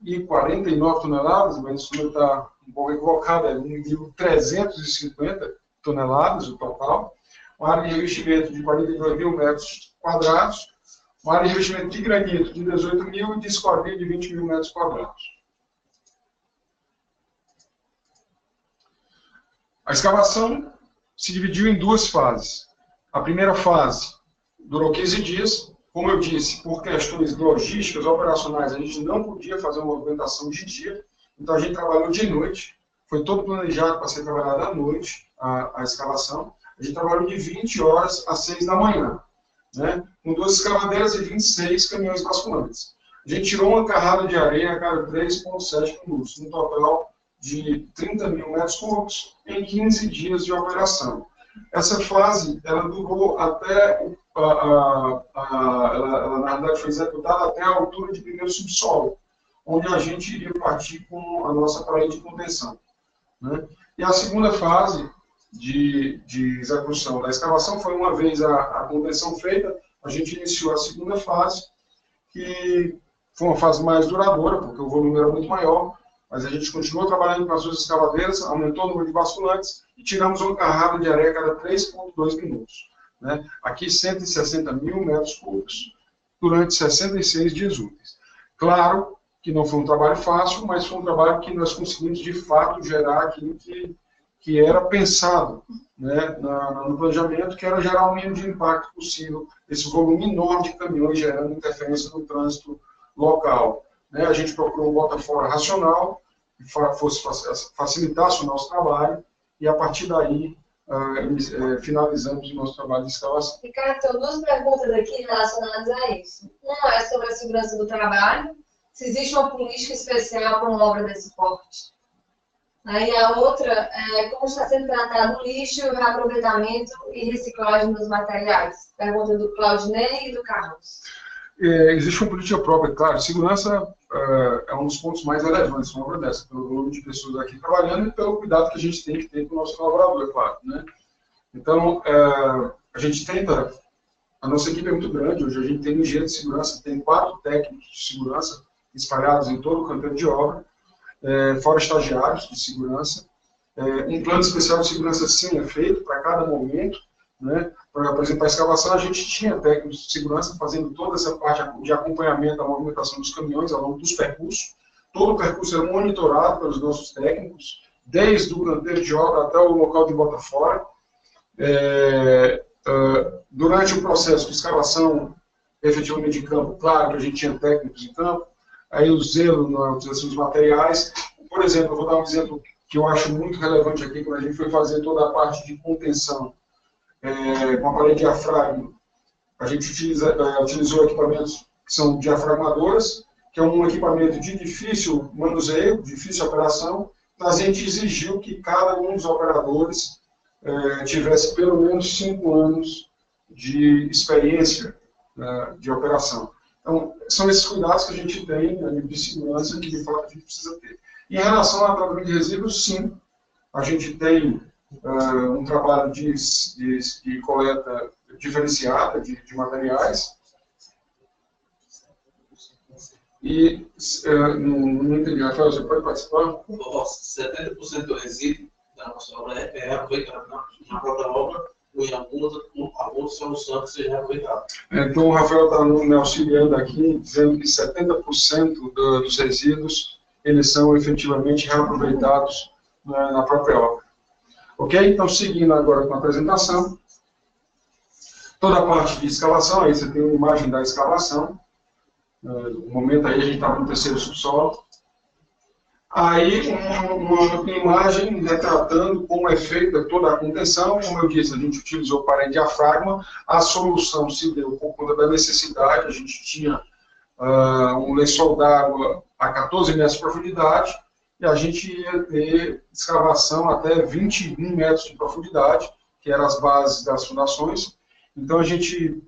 1.049 toneladas, mas isso está um pouco equivocado, é 1.350 toneladas o total. Uma área de revestimento de 42 mil metros quadrados, uma área de revestimento de granito de 18 mil e de escorilha de 20 mil metros quadrados. A escavação se dividiu em 2 fases. A primeira fase durou 15 dias. Como eu disse, por questões logísticas, operacionais, a gente não podia fazer uma movimentação de dia, então a gente trabalhou de noite. Foi todo planejado para ser trabalhado à noite, a escavação. A gente trabalhou de 20 horas às 6 da manhã, né? Com 2 escavadeiras e 26 caminhões basculantes. A gente tirou uma carrada de areia a cada 3,7 minutos, um total de 30 mil metros cúbicos em 15 dias de operação. Essa fase, ela durou até, ela na verdade foi executada até a altura de primeiro subsolo, onde a gente iria partir com a nossa parede de contenção, né? E a segunda fase de execução da escavação foi, uma vez a contenção feita, a gente iniciou a segunda fase, que foi uma fase mais duradoura, porque o volume era muito maior, mas a gente continuou trabalhando com as 2 escavadeiras, aumentou o número de basculantes e tiramos uma carrada de areia a cada 3,2 minutos. Né? Aqui, 160 mil metros cúbicos durante 66 dias úteis. Claro que não foi um trabalho fácil, mas foi um trabalho que nós conseguimos, de fato, gerar aquilo que era pensado, né, no planejamento, que era gerar o mínimo de impacto possível, esse volume enorme de caminhões gerando interferência no trânsito local. Né? A gente procurou um bota-fora racional, que facilitasse o nosso trabalho, e a partir daí finalizamos o nosso trabalho de escavação. Ricardo, tem 2 perguntas aqui relacionadas a isso. Uma é sobre a segurança do trabalho, se existe uma política especial para uma obra desse porte. E a outra é como está sendo tratado o lixo, o reaproveitamento e reciclagem dos materiais. Pergunta do Claudinei e do Carlos. Existe uma política própria, claro. Segurança é um dos pontos mais relevantes numa obra dessa, pelo volume de pessoas aqui trabalhando e pelo cuidado que a gente tem que ter com o nosso colaborador, é claro, né? Então, a gente tenta, a nossa equipe é muito grande, hoje a gente tem um engenheiro de segurança, tem 4 técnicos de segurança espalhados em todo o canteiro de obra, fora estagiários de segurança. Um plano especial de segurança, sim, é feito para cada momento, né? Por exemplo, a escavação, a gente tinha técnicos de segurança fazendo toda essa parte de acompanhamento da movimentação dos caminhões ao longo dos percursos. Todo o percurso era monitorado pelos nossos técnicos, desde o canteiro de obra até o local de bota fora. Durante o processo de escavação, efetivamente em campo, claro que a gente tinha técnicos em campo, aí o zelo na utilização dos materiais. Por exemplo, eu vou dar um exemplo que eu acho muito relevante aqui, quando a gente foi fazer toda a parte de contenção com a parede diafragma. A gente utilizou equipamentos que são diafragmadoras, que é um equipamento de difícil manuseio, difícil operação, mas a gente exigiu que cada um dos operadores tivesse pelo menos 5 anos de experiência de operação. Então, são esses cuidados que a gente tem a nível de segurança que, de fato, a gente precisa ter. Em relação ao tratamento de resíduos, sim, a gente tem um trabalho de coleta diferenciada de materiais. E, não entendi, Rafael, você pode participar? 70% do resíduo da nossa obra é aproveitado na própria obra ou em alguma solução que seja reaproveitada. Então, o Rafael está me auxiliando aqui, dizendo que 70% dos resíduos eles são efetivamente reaproveitados na própria obra. Ok? Então, seguindo agora com a apresentação, toda a parte de escavação, aí você tem uma imagem da escavação. No momento aí a gente estava no terceiro subsolo. Aí, uma imagem retratando como é feita toda a contenção. Como eu disse, a gente utilizou parede diafragma. A solução se deu por conta da necessidade. A gente tinha um lençol d'água a 14 metros de profundidade e a gente ia ter escavação até 21 metros de profundidade, que eram as bases das fundações. Então, a gente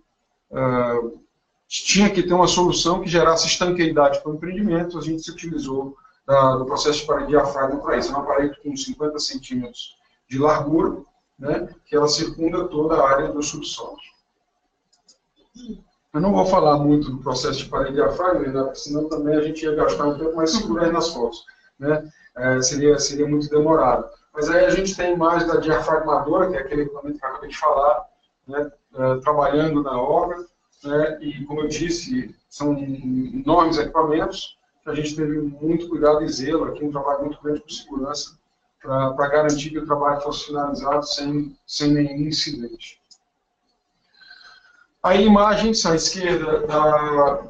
tinha que ter uma solução que gerasse estanqueidade para o empreendimento. A gente se utilizou do processo de parede diafragma para isso. É uma parede com 50 centímetros de largura, né, que ela circunda toda a área do subsolo. Eu não vou falar muito do processo de parede diafragma, né, porque senão também a gente ia gastar um tempo mais seguro aí nas fotos, né? Seria muito demorado. Mas aí a gente tem a imagem da diafragmadora, que é aquele equipamento que eu acabei de falar, né, trabalhando na obra, né, e, como eu disse, são enormes equipamentos. A gente teve muito cuidado e zelo aqui, um trabalho muito grande com segurança, para garantir que o trabalho fosse finalizado sem nenhum incidente. Aí, imagens à esquerda,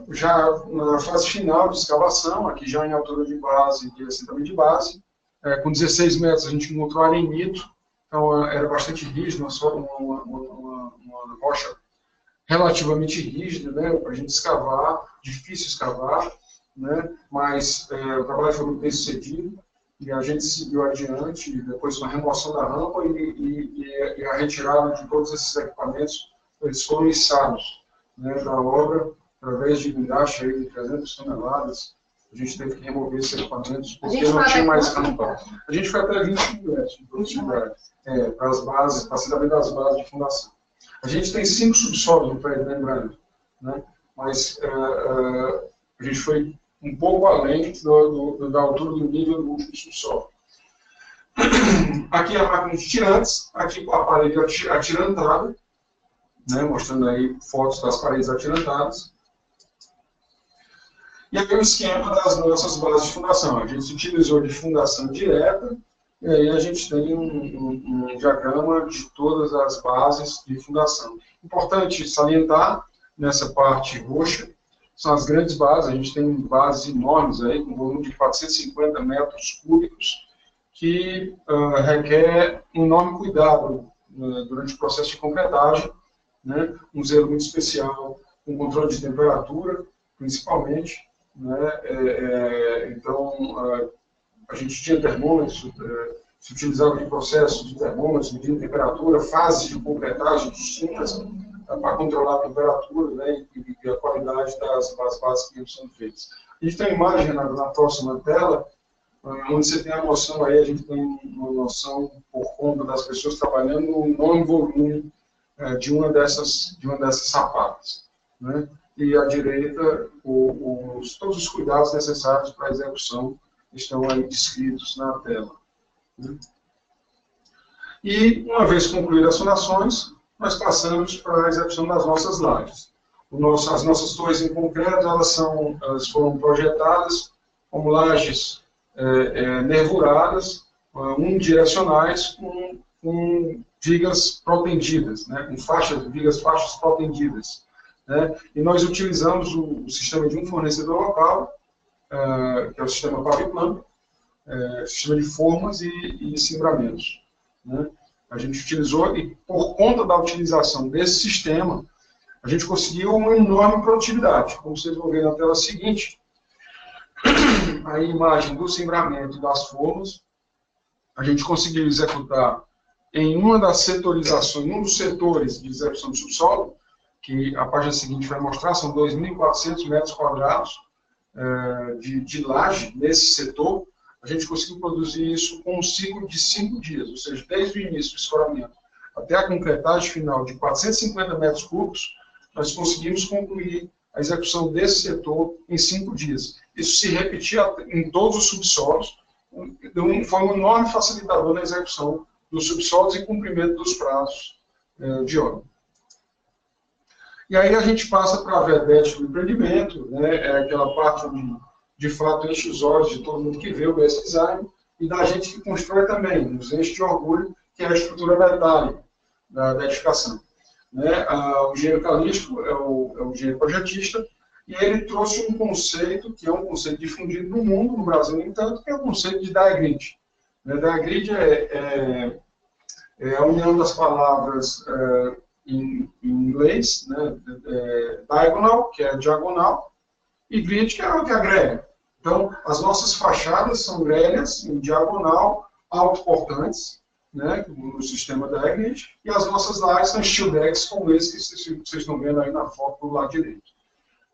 já na fase final de escavação, aqui já em altura de base, de assentamento de base, com 16 metros a gente encontrou arenito, então era bastante rígido, uma rocha relativamente rígida, né, para a gente escavar, difícil escavar, né, mas o trabalho foi muito bem sucedido e a gente seguiu adiante, depois com a remoção da rampa e a retirada de todos esses equipamentos. Eles foram içados, né, da obra, através de guindaste de 300 toneladas. A gente teve que remover esses equipamentos porque não tinha mais rampa. A gente foi até 20 metros de profundidade, para as bases, para saber das bases de fundação. A gente tem 5 subsolos no prédio, lembrando, né, mas a gente foi um pouco além da altura do nível do último subsolo. Aqui a máquina de tirantes, aqui a parede atirantada, né, mostrando aí fotos das paredes atirantadas. E aqui o esquema das nossas bases de fundação. A gente utilizou de fundação direta, e aí a gente tem um diagrama de todas as bases de fundação. Importante salientar, nessa parte roxa, são as grandes bases. A gente tem bases enormes aí, com volume de 450 metros cúbicos, que requer um enorme cuidado durante o processo de concretagem, né? Um zelo muito especial, com controle de temperatura, principalmente, né? Então, a gente tinha termômetros, se utilizava de processos de termômetros, medindo temperatura, fases de concretagem distintas para controlar a temperatura, né, e a qualidade das bases que são feitas. A gente tem uma imagem na próxima tela, onde você tem a noção aí, a gente tem uma noção, por conta das pessoas trabalhando, no enorme volume de uma dessas sapatas, né? E à direita, todos os cuidados necessários para a execução estão aí descritos na tela, né? E, uma vez concluídas as fundações, nós passamos para a execução das nossas lajes. As nossas torres em concreto, elas foram projetadas como lajes nervuradas, unidirecionais, com vigas protendidas, né, com faixas protendidas, né, e nós utilizamos o sistema de um fornecedor local, que é o sistema Paviplan, sistema de formas e cimbramentos, né. A gente utilizou, e por conta da utilização desse sistema, a gente conseguiu uma enorme produtividade. Como vocês vão ver na tela seguinte, a imagem do cimbramento e das formas, a gente conseguiu executar em uma das setorizações, um dos setores de execução de subsolo, que a página seguinte vai mostrar, são 2.400 metros quadrados de laje nesse setor. A gente conseguiu produzir isso com um ciclo de 5 dias, ou seja, desde o início do escoramento até a concretagem final de 450 metros cúbicos, nós conseguimos concluir a execução desse setor em 5 dias. Isso se repetia em todos os subsolos, foi um enorme facilitador na execução dos subsolos e cumprimento dos prazos de obra. E aí a gente passa para a vedete do empreendimento, né, aquela parte onde, de fato, enche os olhos de todo mundo que vê o BS Design e da gente que constrói também, nos enche de orgulho, que é a estrutura metálica da edificação. Né? O engenheiro Calixto é o engenheiro projetista, e ele trouxe um conceito, que é um conceito difundido no mundo, no Brasil, no entanto, que é o conceito de diagrid. Diagrid é a união das palavras em inglês, né? Diagonal, que é diagonal, e grid, que é o que agrega. Então, as nossas fachadas são grelhas em diagonal, autoportantes, né, no sistema diagrid, e as nossas lajes são steel decks, como esse que vocês estão vendo aí na foto do lado direito.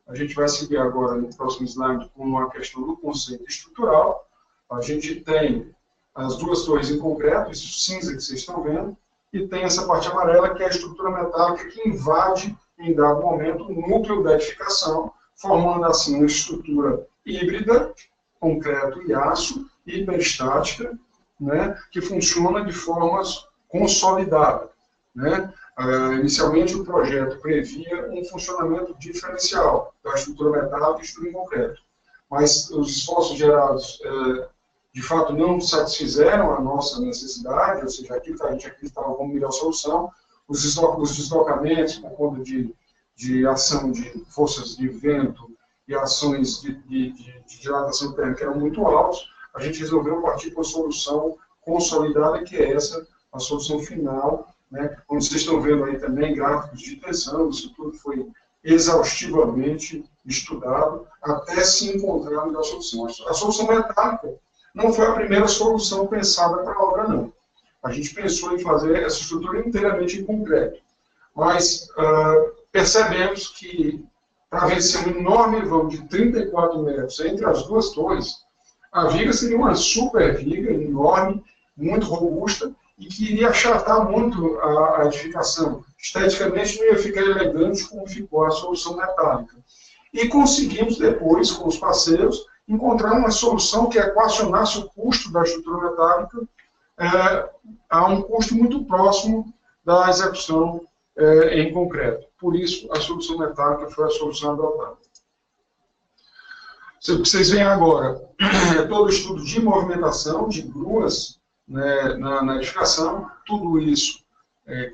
A gente vai seguir agora no próximo slide com a questão do conceito estrutural. A gente tem as duas torres em concreto, isso cinza que vocês estão vendo, e tem essa parte amarela, que é a estrutura metálica que invade, em dado momento, o núcleo da edificação, formando assim uma estrutura híbrida, concreto e aço, hiperestática, né, que funciona de forma consolidada, né? Inicialmente, o projeto previa um funcionamento diferencial da estrutura metálica e estrutura em concreto, mas os esforços gerados, de fato, não satisfizeram a nossa necessidade, ou seja, aquilo que a gente acreditava como melhor solução, os deslocamentos por conta de ação de forças de vento e ações de dilatação térmica eram muito altos. A gente resolveu partir para uma solução consolidada, que é essa, a solução final, né? Como vocês estão vendo aí também, gráficos de tensão, isso tudo foi exaustivamente estudado até se encontrar a melhor solução. A solução metálica não foi a primeira solução pensada para a obra, não. A gente pensou em fazer essa estrutura inteiramente em concreto, mas percebemos que, para vencer um enorme vão de 34 metros entre as duas torres, a viga seria uma super viga, enorme, muito robusta, e que iria achatar muito a edificação. Esteticamente não ia ficar elegante como ficou a solução metálica. E conseguimos depois, com os parceiros, encontrar uma solução que equacionasse o custo da estrutura metálica a um custo muito próximo da execução em concreto. Por isso, a solução metálica foi a solução adotada. O que vocês veem agora é todo o estudo de movimentação de gruas, né, na edificação. Tudo isso,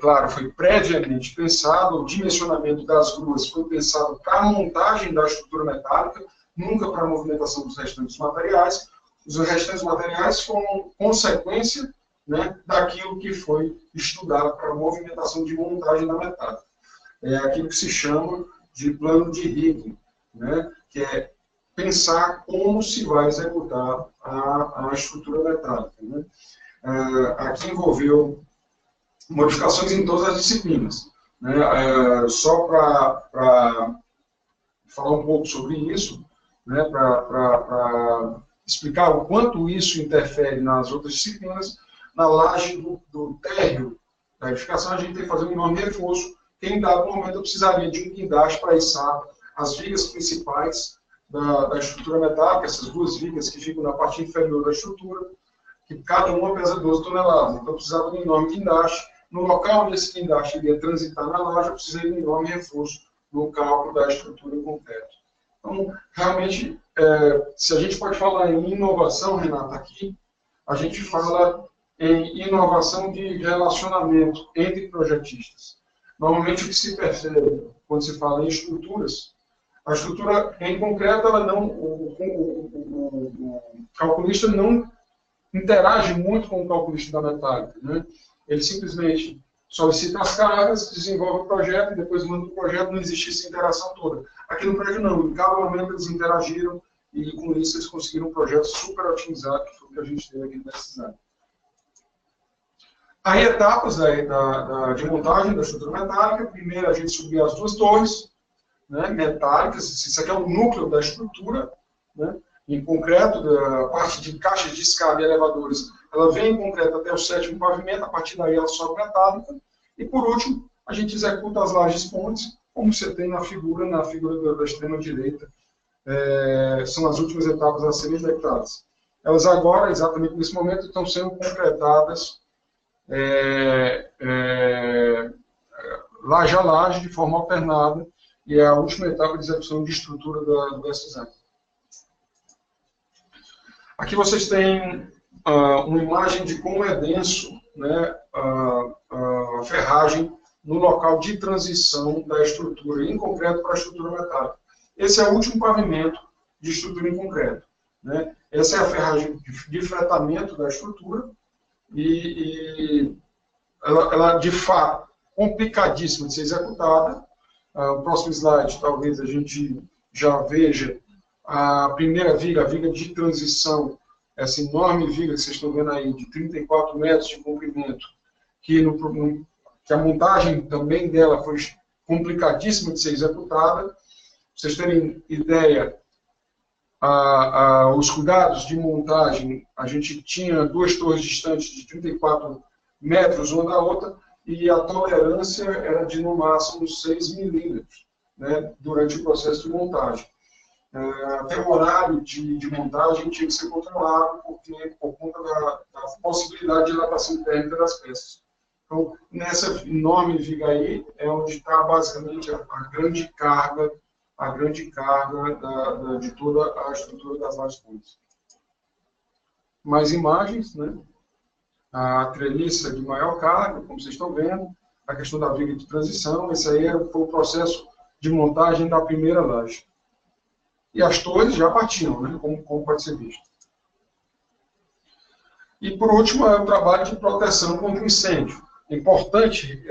claro, foi previamente pensado. O dimensionamento das gruas foi pensado para a montagem da estrutura metálica, nunca para a movimentação dos restantes materiais. Os restantes materiais foram consequência, né, daquilo que foi estudado para a movimentação de montagem da metálica. É aquilo que se chama de plano de rigging, né, que é pensar como se vai executar a estrutura metálica, né? Aqui envolveu modificações em todas as disciplinas, né? Só para falar um pouco sobre isso, né? Para explicar o quanto isso interfere nas outras disciplinas, na laje do térreo da edificação, a gente tem que fazer um enorme reforço, que em dado momento eu precisaria de um guindaste para içar as vigas principais da estrutura metálica, essas duas vigas que ficam na parte inferior da estrutura, que cada uma pesa 12 toneladas. Então eu precisava de um enorme guindaste. No local onde esse guindaste iria transitar na laje, eu precisei de um enorme reforço no cálculo da estrutura em concreto. Então, realmente, se a gente pode falar em inovação, Renata, aqui, a gente fala em inovação de relacionamento entre projetistas. Normalmente, o que se percebe quando se fala em estruturas, a estrutura em concreto, ela não, o calculista não interage muito com o calculista da metálica, né? Ele simplesmente solicita as cargas, desenvolve o projeto e depois manda o projeto, não existe essa interação toda. Aqui no prédio não, em cada momento eles interagiram e com isso eles conseguiram um projeto super otimizado, que foi o que a gente teve aqui nessa cidade. Aí etapas de montagem da estrutura metálica. Primeiro a gente subia as duas torres, né, metálicas, isso aqui é o núcleo da estrutura, né, em concreto, a parte de caixas de escada e elevadores, ela vem em concreto até o 7º pavimento, a partir daí ela sobe metálica, e por último, a gente executa as lajes pontes, como você tem na figura da extrema direita, são as últimas etapas a serem executadas. Elas agora, exatamente nesse momento, estão sendo concretadas laje a laje, de forma alternada, e é a última etapa de execução de estrutura do SZ. Aqui vocês têm uma imagem de como é denso, né, a ferragem no local de transição da estrutura em concreto para a estrutura metálica. Esse é o último pavimento de estrutura em concreto, né? Essa é a ferragem de fretamento da estrutura e ela, de fato, complicadíssima de ser executada. O próximo slide, talvez a gente já veja a primeira viga, a viga de transição, essa enorme viga que vocês estão vendo aí, de 34 metros de comprimento, que a montagem também dela foi complicadíssima de ser executada. Para vocês terem ideia, os cuidados de montagem, a gente tinha duas torres distantes de 34 metros uma da outra, e a tolerância era de, no máximo, 6 milímetros, né, durante o processo de montagem. Até o horário de montagem tinha que ser controlado, por conta da possibilidade de dilatação térmica das peças. Então, nessa enorme viga aí, é onde está basicamente a grande carga de toda a estrutura das lajes pontes. Mais imagens, né? A treliça de maior carga, como vocês estão vendo, a questão da viga de transição, esse aí foi o processo de montagem da primeira laje. E as torres já partiam, né, como pode ser visto. E, por último, é o trabalho de proteção contra incêndio. É importante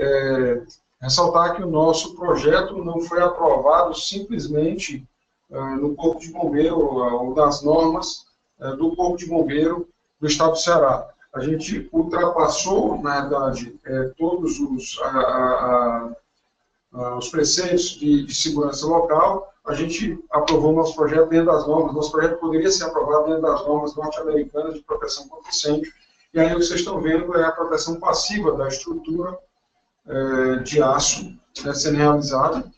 ressaltar que o nosso projeto não foi aprovado simplesmente no Corpo de Bombeiro, ou nas normas do Corpo de Bombeiro do Estado do Ceará. A gente ultrapassou, na verdade, todos os preceitos de segurança local. A gente aprovou nosso projeto dentro das normas. Nosso projeto poderia ser aprovado dentro das normas norte-americanas de proteção contra incêndio. E aí o que vocês estão vendo é a proteção passiva da estrutura de aço, né, sendo realizada.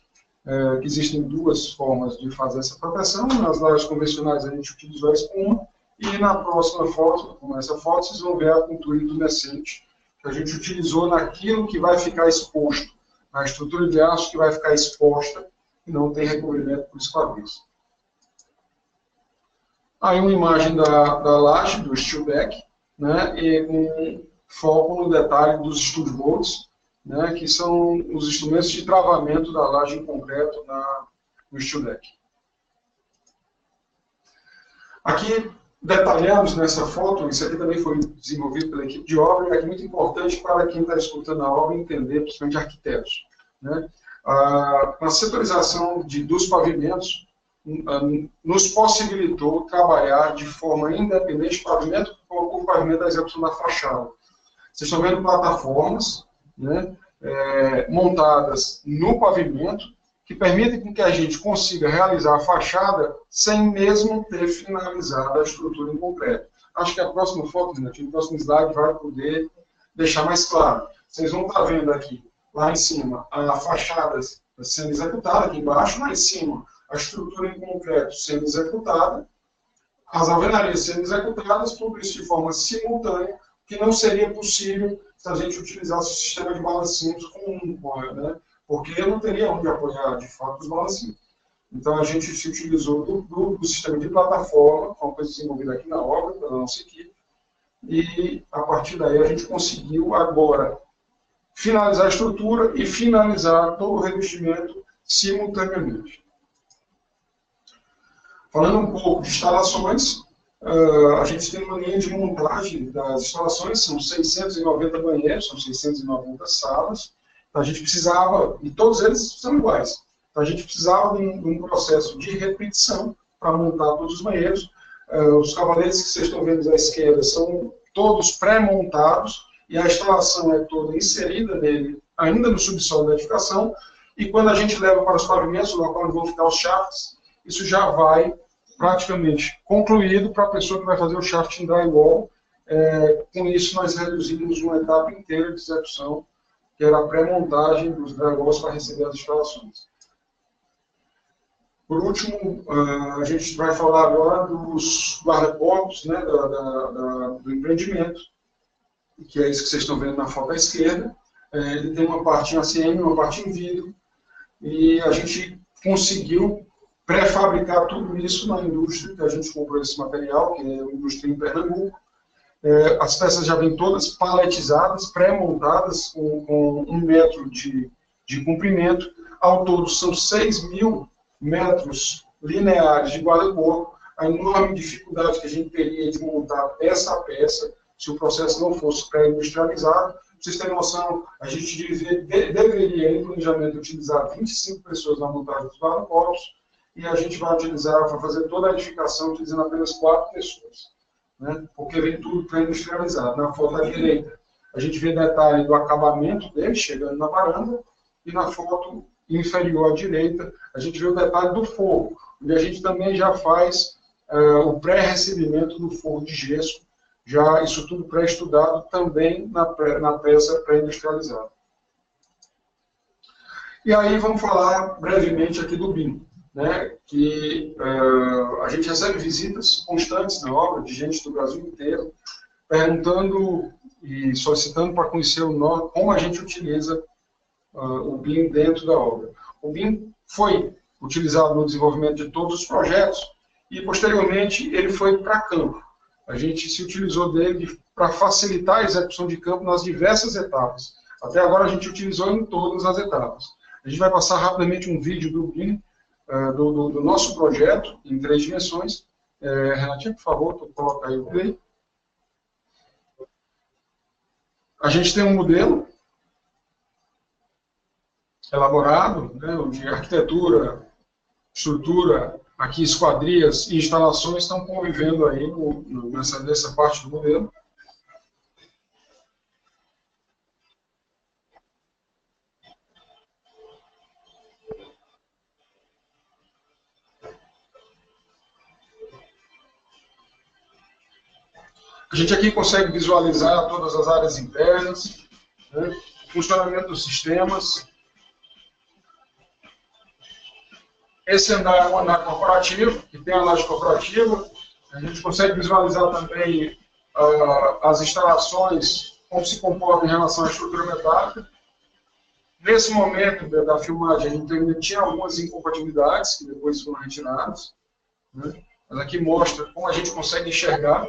Que existem duas formas de fazer essa proteção. Nas lajes convencionais a gente utilizou a espuma. E na próxima foto, com essa foto, vocês vão ver a pintura intumescente que a gente utilizou naquilo que vai ficar exposto, na estrutura de aço que vai ficar exposta e não tem recobrimento por esquadrias. Aí uma imagem da laje, do steel deck, né, e com foco no detalhe dos stud bolts, né, que são os instrumentos de travamento da laje em concreto no steel deck. Aqui detalhamos nessa foto, isso aqui também foi desenvolvido pela equipe de obra, e é muito importante para quem está escutando a obra entender, principalmente arquitetos, né? Na setorização dos pavimentos, nos possibilitou trabalhar de forma independente, pavimento por pavimento, da execução da fachada. Vocês estão vendo plataformas, né, montadas no pavimento, que permitem com que a gente consiga realizar a fachada sem mesmo ter finalizado a estrutura em concreto. Acho que a próxima foto, né, o próximo slide vai poder deixar mais claro. Vocês vão estar vendo aqui, lá em cima, a fachada sendo executada, aqui embaixo, lá em cima, a estrutura em concreto sendo executada, as alvenarias sendo executadas, tudo isso de forma simultânea, que não seria possível se a gente utilizasse o sistema de balancinhos comum, né? Porque eu não teria onde apoiar, de fato, os balancinhos. Então, a gente se utilizou do sistema de plataforma, uma coisa desenvolvida aqui na obra, pela nossa equipe, e, a partir daí, a gente conseguiu, agora, finalizar a estrutura e finalizar todo o revestimento simultaneamente. Falando um pouco de instalações, a gente tem uma linha de montagem das instalações, são 690 banheiros, são 690 salas. Então, a gente precisava, e todos eles são iguais, então, a gente precisava de um processo de repetição para montar todos os banheiros. Os cavaletes que vocês estão vendo à esquerda são todos pré-montados, e a instalação é toda inserida nele, ainda no subsolo da edificação, e quando a gente leva para os pavimentos, o local onde vão ficar os shafts, isso já vai praticamente concluído para a pessoa que vai fazer o shaft em drywall. Com isso, nós reduzimos uma etapa inteira de execução, que era a pré-montagem dos drywalls para receber as instalações. Por último, a gente vai falar agora dos guarda-corpos, né, do empreendimento, que é isso que vocês estão vendo na foto à esquerda. Ele tem uma parte em ACM, uma parte em vidro, e a gente conseguiu pré-fabricar tudo isso na indústria, que a gente comprou esse material, que é a indústria em Pernambuco. As peças já vêm todas paletizadas, pré-montadas, com 1 metro de comprimento. Ao todo, são 6.000 metros lineares de guarda-corpo. A enorme dificuldade que a gente teria de montar peça a peça, se o processo não fosse pré-industrializado. Para vocês terem noção, a gente deveria, em planejamento, utilizar 25 pessoas na montagem dos guarda-corpos, e a gente vai utilizar, para fazer toda a edificação, utilizando apenas 4 pessoas, né? Porque vem tudo pré-industrializado. Na foto à direita, a gente vê detalhe do acabamento dele, chegando na varanda, e na foto inferior à direita, a gente vê o detalhe do forro, onde a gente também já faz o pré-recebimento do forro de gesso, já isso tudo pré-estudado também na peça pré-industrializada. E aí vamos falar brevemente aqui do BIM, né, que a gente recebe visitas constantes na obra, de gente do Brasil inteiro, perguntando e solicitando para conhecer como a gente utiliza o BIM dentro da obra. O BIM foi utilizado no desenvolvimento de todos os projetos e, posteriormente, ele foi para campo. A gente se utilizou dele para facilitar a execução de campo nas diversas etapas. Até agora, a gente utilizou em todas as etapas. A gente vai passar rapidamente um vídeo do BIM, do nosso projeto, em 3 dimensões. Renatinha, por favor, coloca aí o play. A gente tem um modelo elaborado, né, de arquitetura, estrutura, aqui esquadrias e instalações estão convivendo aí nessa parte do modelo. A gente aqui consegue visualizar todas as áreas internas, né, funcionamento dos sistemas. Esse andar é um andar corporativo, que tem a laje corporativa. A gente consegue visualizar também as instalações, como se comportam em relação à estrutura metálica. Nesse momento da filmagem, a gente ainda tinha algumas incompatibilidades, que depois foram retiradas, né? Mas aqui mostra como a gente consegue enxergar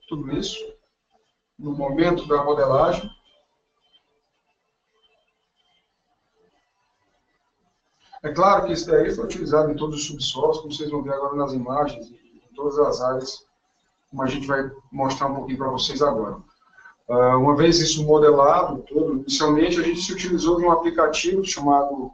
tudo isso no momento da modelagem. É claro que isso daí foi utilizado em todos os subsolos, como vocês vão ver agora nas imagens, em todas as áreas, como a gente vai mostrar um pouquinho para vocês agora. Uma vez isso modelado, inicialmente a gente se utilizou de um aplicativo chamado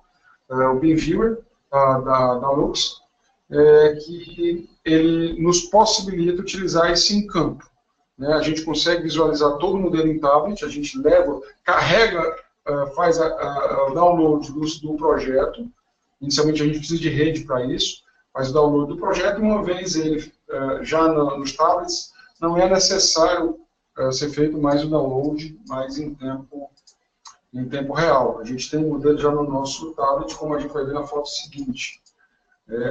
o BIM Viewer, da Lux, que ele nos possibilita utilizar isso em campo. Né? A gente consegue visualizar todo o modelo em tablet, a gente leva, carrega, faz o download do projeto. Inicialmente a gente precisa de rede para isso, faz o download do projeto, e uma vez ele já nos tablets, não é necessário ser feito mais o download, mais em tempo real. A gente tem o modelo já no nosso tablet, como a gente vai ver na foto seguinte.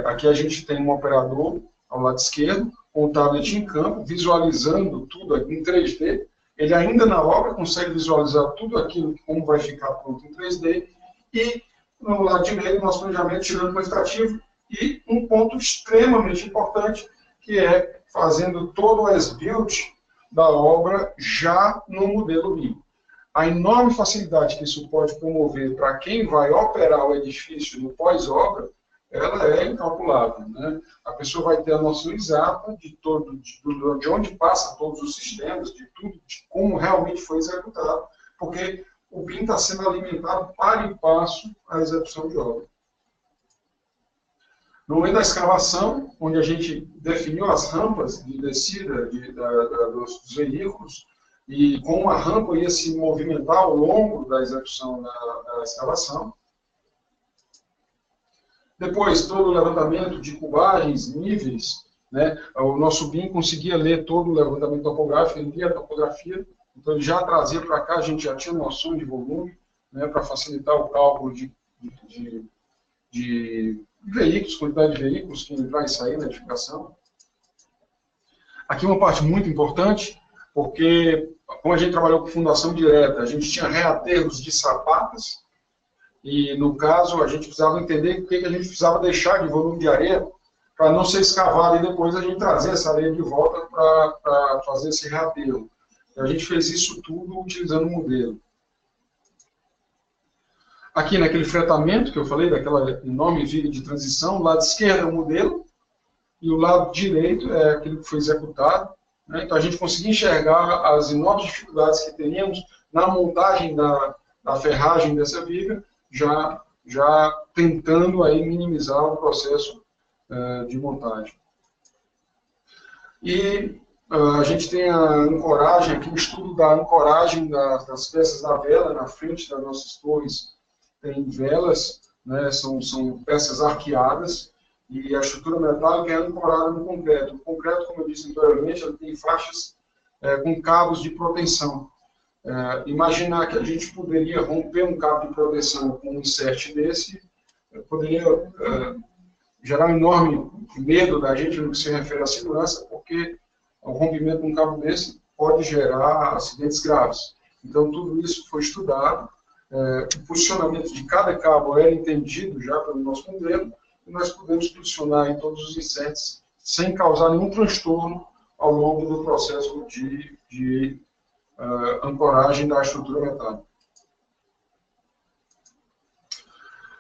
Aqui a gente tem um operador ao lado esquerdo, com o tablet em campo, visualizando tudo aqui em 3D. Ele ainda na obra consegue visualizar tudo aquilo, como vai ficar pronto em 3D. E no lado direito, nosso planejamento tirando quantitativo. E um ponto extremamente importante, que é fazendo todo o as-built da obra já no modelo BIM. A enorme facilidade que isso pode promover para quem vai operar o edifício no pós-obra, ela é incalculável. Né? A pessoa vai ter a noção exata de onde passa todos os sistemas, de tudo, de como realmente foi executado, porque o BIM está sendo alimentado para e passo à execução de obra. No momento da escavação, onde a gente definiu as rampas de descida dos veículos, e como a rampa ia se movimentar ao longo da execução da escavação. Depois, todo o levantamento de cubagens, níveis, né? O nosso BIM conseguia ler todo o levantamento topográfico, ele lia a topografia, então ele já trazia para cá, a gente já tinha noção de volume, né? Para facilitar o cálculo de veículos, quantidade de veículos que entrar e sair na edificação. Aqui uma parte muito importante, porque como a gente trabalhou com fundação direta, a gente tinha reaterros de sapatas, e no caso a gente precisava entender o que a gente precisava deixar de volume de areia para não ser escavado e depois a gente trazer essa areia de volta para fazer esse reaterro. A gente fez isso tudo utilizando o modelo. Aqui naquele fretamento que eu falei, daquela enorme viga de transição, o lado esquerdo é o modelo e o lado direito é aquilo que foi executado. Né? Então a gente conseguia enxergar as enormes dificuldades que teríamos na montagem da ferragem dessa viga, já tentando aí minimizar o processo de montagem. E a gente tem a ancoragem, aqui o estudo da ancoragem das peças da vela na frente das nossas torres. Tem velas, né, são peças arqueadas, e a estrutura metálica é ancorada no concreto. O concreto, como eu disse anteriormente, ele tem faixas com cabos de proteção. Imaginar que a gente poderia romper um cabo de proteção com um insert desse, poderia gerar um enorme medo da gente no que se refere à segurança, porque o rompimento de um cabo desse pode gerar acidentes graves. Então, tudo isso foi estudado. O posicionamento de cada cabo era entendido já pelo nosso modelo, e nós podemos posicionar em todos os inserts sem causar nenhum transtorno ao longo do processo de ancoragem da estrutura metálica.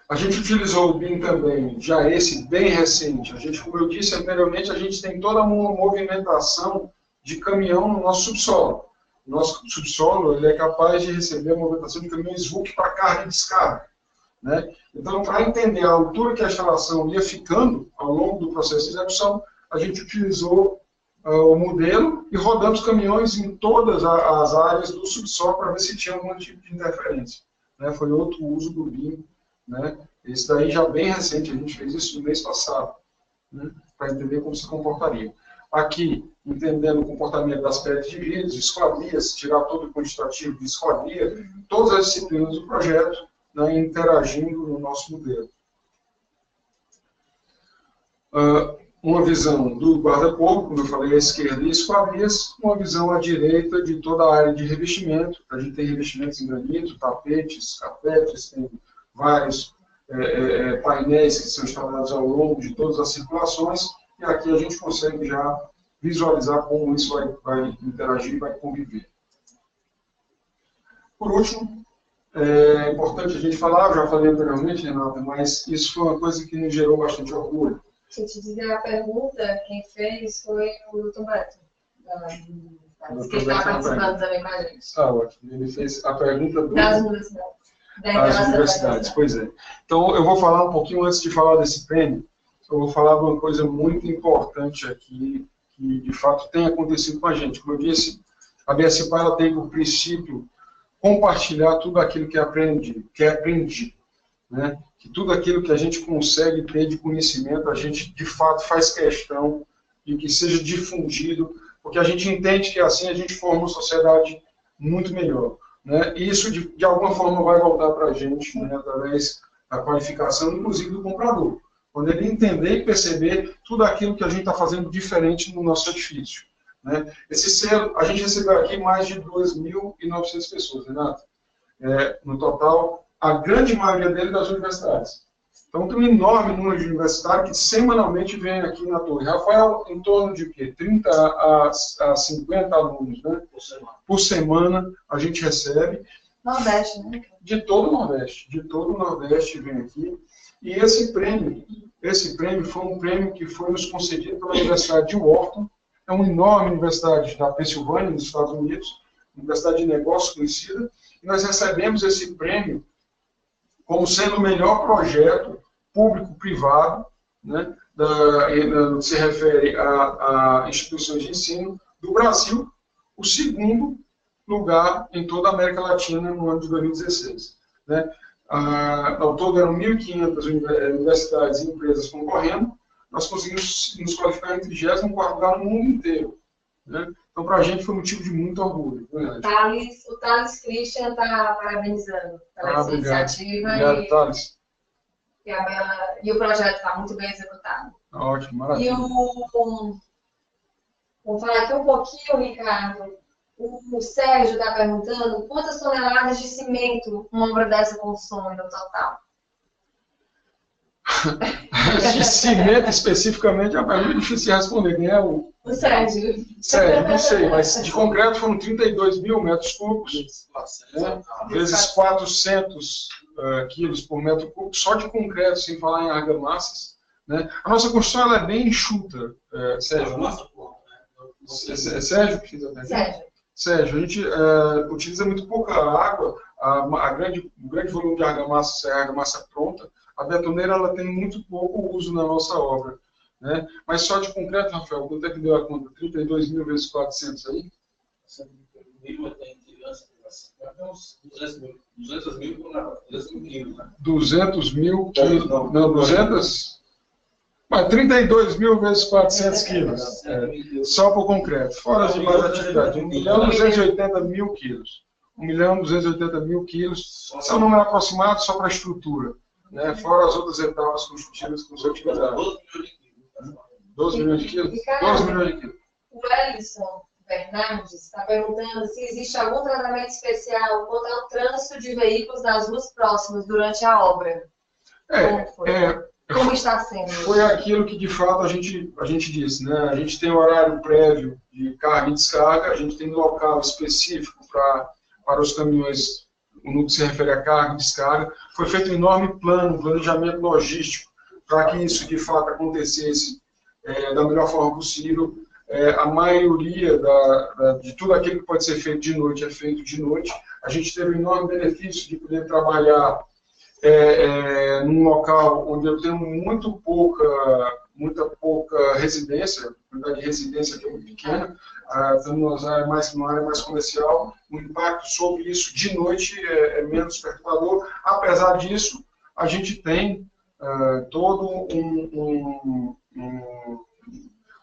A gente utilizou o BIM também, já esse bem recente. Como eu disse anteriormente, a gente tem toda uma movimentação de caminhão no nosso subsolo. O nosso subsolo ele é capaz de receber a movimentação de caminhões VUC para carga e descarga. Né? Então, para entender a altura que a instalação ia ficando ao longo do processo de execução, a gente utilizou o modelo e rodamos caminhões em todas as áreas do subsolo para ver se tinha algum tipo de interferência. Né? Foi outro uso do BIM. Né? Esse daí já bem recente, a gente fez isso no mês passado, né? Para entender como se comportaria. Aqui, entendendo o comportamento das pedras de vidro, esquadrias, tirar todo o quantitativo de esquadria, todas as disciplinas do projeto, né, interagindo no nosso modelo. Uma visão do guarda-corpo, como eu falei, à esquerda e esquadrias, uma visão à direita de toda a área de revestimento. A gente tem revestimentos em granito, tapetes, carpetes, tem vários painéis que são instalados ao longo de todas as circulações, e aqui a gente consegue já visualizar como isso vai interagir e vai conviver. Por último, é importante a gente falar, eu já falei anteriormente, Renata, mas isso foi uma coisa que nos gerou bastante orgulho. Deixa eu te dizer, a pergunta, quem fez foi o Dr. Beto, que está participando também com a gente. Ah, ótimo. Ele fez a pergunta das universidades. Das universidades, pois é. Então, eu vou falar um pouquinho antes de falar desse prêmio. eu vou falar de uma coisa muito importante aqui, que de fato tem acontecido com a gente. Como eu disse, a BSPA ela tem por princípio compartilhar tudo aquilo que aprendi, né? Que tudo aquilo que a gente consegue ter de conhecimento, a gente de fato faz questão de que seja difundido, porque a gente entende que assim a gente forma uma sociedade muito melhor, né? E isso de alguma forma vai voltar para a gente, né? Através da qualificação, inclusive do comprador, quando ele entender e perceber tudo aquilo que a gente está fazendo diferente no nosso edifício, né? Esse selo, a gente recebeu aqui mais de 2.900 pessoas, Renato, no total, a grande maioria deles das universidades. Então, tem um enorme número de universitários que semanalmente vêm aqui na Torre. Rafael, em torno de quê? 30 a 50 alunos, né? Por semana a gente recebe. Nordeste, né? De todo o Nordeste vem aqui. E esse prêmio foi um prêmio que foi nos concedido pela Universidade de Wharton. É uma enorme universidade da Pensilvânia, nos Estados Unidos, universidade de negócios conhecida. E nós recebemos esse prêmio como sendo o melhor projeto público-privado, né, se refere a instituições de ensino do Brasil, o segundo lugar em toda a América Latina no ano de 2016. Né? Ao todo eram 1.500 universidades e empresas concorrendo, nós conseguimos nos qualificar em 34º lugar no mundo inteiro. Né? Então, para a gente foi motivo de muito orgulho. Né? O Thales Christian está parabenizando pela essa iniciativa. Obrigado, Thales. E o projeto está muito bem executado. Ótimo, maravilha. Vou falar aqui um pouquinho, Ricardo. O Sérgio está perguntando quantas toneladas de cimento uma obra dessa consome no total? De cimento especificamente, é uma pergunta difícil de responder. Quem é o Sérgio. Sérgio, não sei, mas de concreto foram 32 mil metros cúbicos, né? Vezes 400 quilos por metro cúbico, só de concreto, sem falar em argamassas. Né? A nossa construção ela é bem enxuta, Sérgio. Sérgio, Sérgio, a gente utiliza muito pouca água, o grande volume de argamassa é a argamassa pronta. A betoneira ela tem muito pouco uso na nossa obra. Né? Mas só de concreto, Rafael, quanto é que deu a conta? 32 mil vezes 400 aí? 200 mil quilos. 200 mil quilos? Não, 200? Mas 32 mil vezes 400 quilos. Só por concreto. Fora as demais atividades. 1.280.000 quilos. 1.280.000 quilos. Esse é o número aproximado só para a estrutura. Né? Fora as outras etapas construtivas que nos utilizaram. 12 milhões de quilos? 12 milhões de quilos. O Ellison Bernardes está perguntando se existe algum tratamento especial quanto ao trânsito de veículos das ruas próximas durante a obra. Como está sendo? Foi aquilo que de fato a gente disse, né? A gente tem horário prévio de carga e descarga, a gente tem local específico para os caminhões, no que se refere a carga e descarga. Foi feito um enorme planejamento logístico para que isso de fato acontecesse da melhor forma possível. A maioria de tudo aquilo que pode ser feito de noite é feito de noite. A gente teve um enorme benefício de poder trabalhar num local onde eu tenho muita pouca residência, a quantidade de residência que é muito pequena, estamos numa área mais comercial, o impacto sobre isso de noite é menos perturbador. Apesar disso, a gente tem todo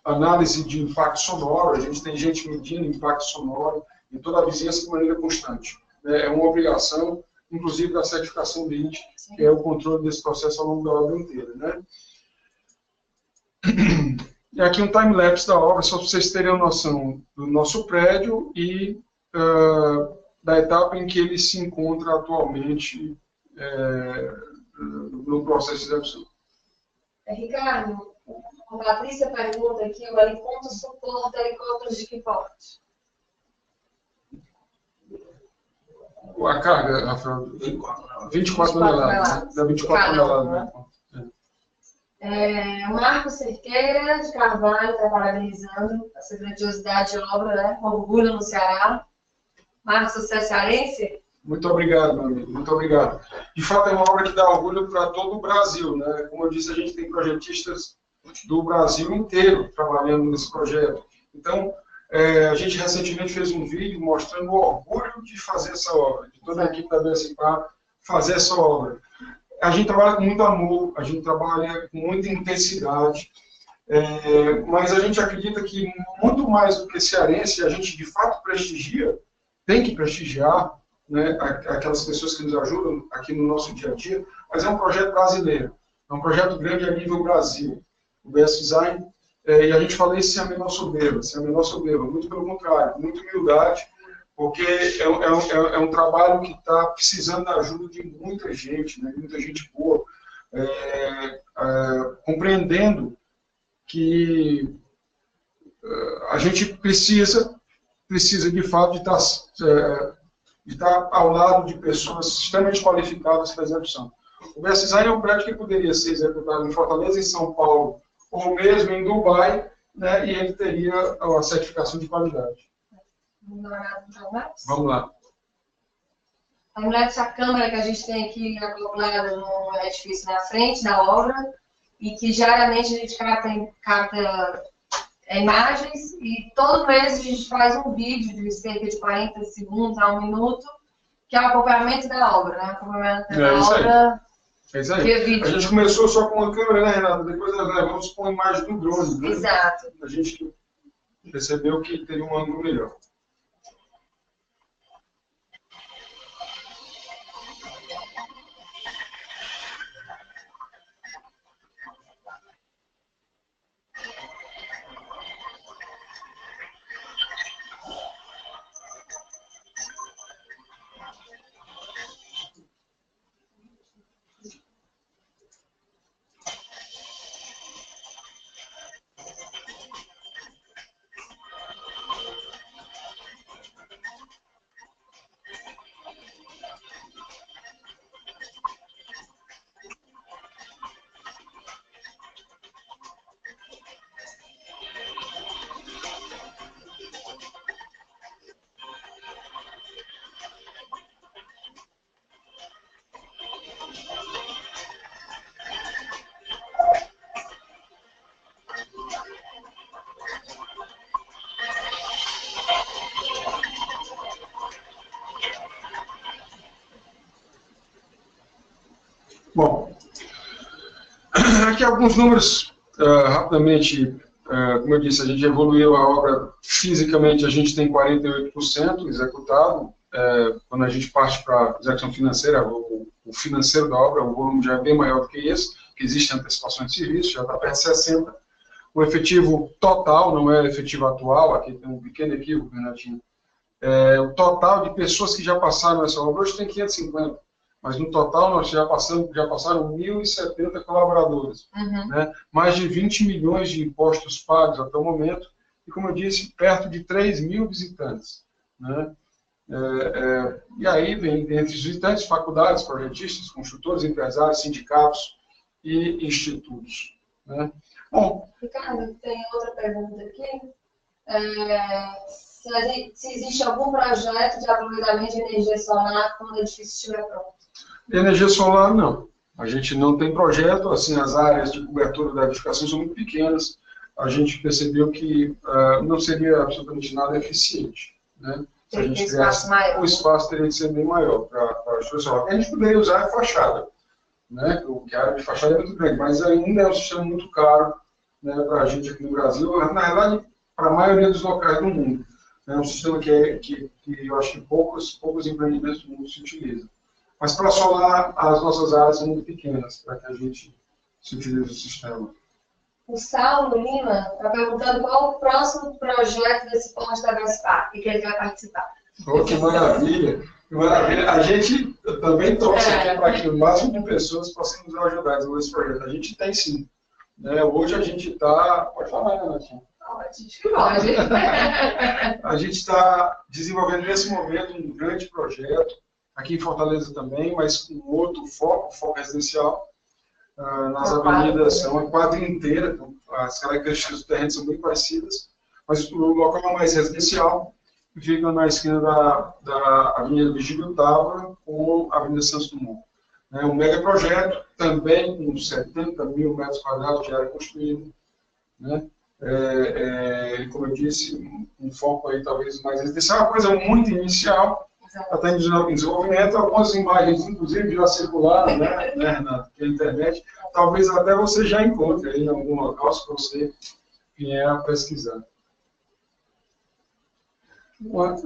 análise de impacto sonoro, a gente tem gente medindo impacto sonoro em toda a vizinhança de maneira constante. É uma obrigação, inclusive da certificação LEED, que é o controle desse processo ao longo da obra inteira. Né? E aqui um time-lapse da obra, só para vocês terem uma noção do nosso prédio e da etapa em que ele se encontra atualmente no processo de execução. Ricardo, a Patrícia pergunta aqui, o helicóptero suporta helicópteros de que porte? A carga, Rafael, 24 toneladas. Dá 24 toneladas. O Marcos Cerqueira de Carvalho está parabenizando essa grandiosidade de obra, né? Com orgulho no Ceará. Marcos, você é cearense? Muito obrigado, meu amigo, muito obrigado. De fato, é uma obra que dá orgulho para todo o Brasil, né? Como eu disse, a gente tem projetistas do Brasil inteiro trabalhando nesse projeto. Então, a gente recentemente fez um vídeo mostrando o orgulho de fazer essa obra, de toda a equipe da BSPA fazer essa obra. A gente trabalha com muito amor, a gente trabalha com muita intensidade, mas a gente acredita que muito mais do que cearense, a gente de fato prestigia, tem que prestigiar, né, aquelas pessoas que nos ajudam aqui no nosso dia a dia, mas é um projeto brasileiro, é um projeto grande a nível Brasil. O BS Design, e a gente fala isso sem a menor soberba, muito pelo contrário, muita humildade, porque é um trabalho que está precisando da ajuda de muita gente, né, muita gente boa, compreendendo que a gente precisa de fato de estar ao lado de pessoas extremamente qualificadas para a execução. O BS Design é um prédio que poderia ser executado em Fortaleza, em São Paulo, ou mesmo em Dubai, né, e ele teria a certificação de qualidade. Vamos lá. Vamos lá essa câmera que a gente tem aqui acoplada no edifício na frente da obra e que diariamente a gente capta imagens e todo mês a gente faz um vídeo de cerca de 40 segundos a 1 minuto, que é o acompanhamento da obra, né? Acompanhamento da obra. É isso aí. A gente começou só com uma câmera, né, Renata? Depois nós levamos com a imagem do drone. Né? Exato. A gente percebeu que teria um ângulo melhor. Bom, aqui alguns números, rapidamente, como eu disse, a gente evoluiu a obra fisicamente, a gente tem 48% executado, quando a gente parte para a execução financeira, o financeiro da obra, o volume já é bem maior do que esse, que existe antecipação de serviço, já está perto de 60%. O efetivo total, não é o efetivo atual, aqui tem um pequeno equívoco, Renatinho, o total de pessoas que já passaram essa obra, hoje tem 550. Mas no total nós já passaram 1.070 colaboradores, né? Mais de 20 milhões de impostos pagos até o momento, e como eu disse, perto de 3.000 visitantes. Né? E aí vem, entre os visitantes, faculdades, projetistas, construtores, empresários, sindicatos e institutos. Né? Bom, Ricardo, tem outra pergunta aqui. Se existe algum projeto de aproveitamento de energia solar quando o edifício estiver pronto? Energia solar, não. A gente não tem projeto, assim, as áreas de cobertura da edificação são muito pequenas. A gente percebeu que não seria absolutamente nada eficiente. Né? Se a gente tivesse, o espaço teria que ser bem maior para a estrutura solar. A gente poderia usar a fachada, né? Porque a área de fachada é muito grande, mas ainda é um sistema muito caro, né, para a gente aqui no Brasil, na verdade, para a maioria dos locais do mundo. É um sistema que eu acho que poucos empreendimentos do mundo se utilizam. Mas para solar, as nossas áreas são muito pequenas para que a gente se utilize o sistema. O Saulo Lima está perguntando qual o próximo projeto desse ponte da BSPA e que ele vai participar. Oh, que maravilha! Que maravilha! A gente também torce aqui para que o máximo de pessoas possam nos ajudar a desenvolver esse projeto. A gente tem sim. Né? Hoje a gente está... Pode falar, né, Natinha? Pode. A gente está desenvolvendo nesse momento um grande projeto, aqui em Fortaleza também, mas com outro foco residencial, nas avenidas, é uma quadra inteira, as características do terreno são bem parecidas, mas o local é mais residencial, que fica na esquina da Avenida Virgílio Távora com a Avenida Santos Dumont. É um mega projeto, também com 70 mil metros quadrados de área construída, né? Como eu disse, um foco aí talvez mais residencial, é uma coisa muito inicial, está em desenvolvimento, algumas imagens, inclusive, já circularam, né, na internet, talvez até você já encontre aí em algum local, se você vier a pesquisar.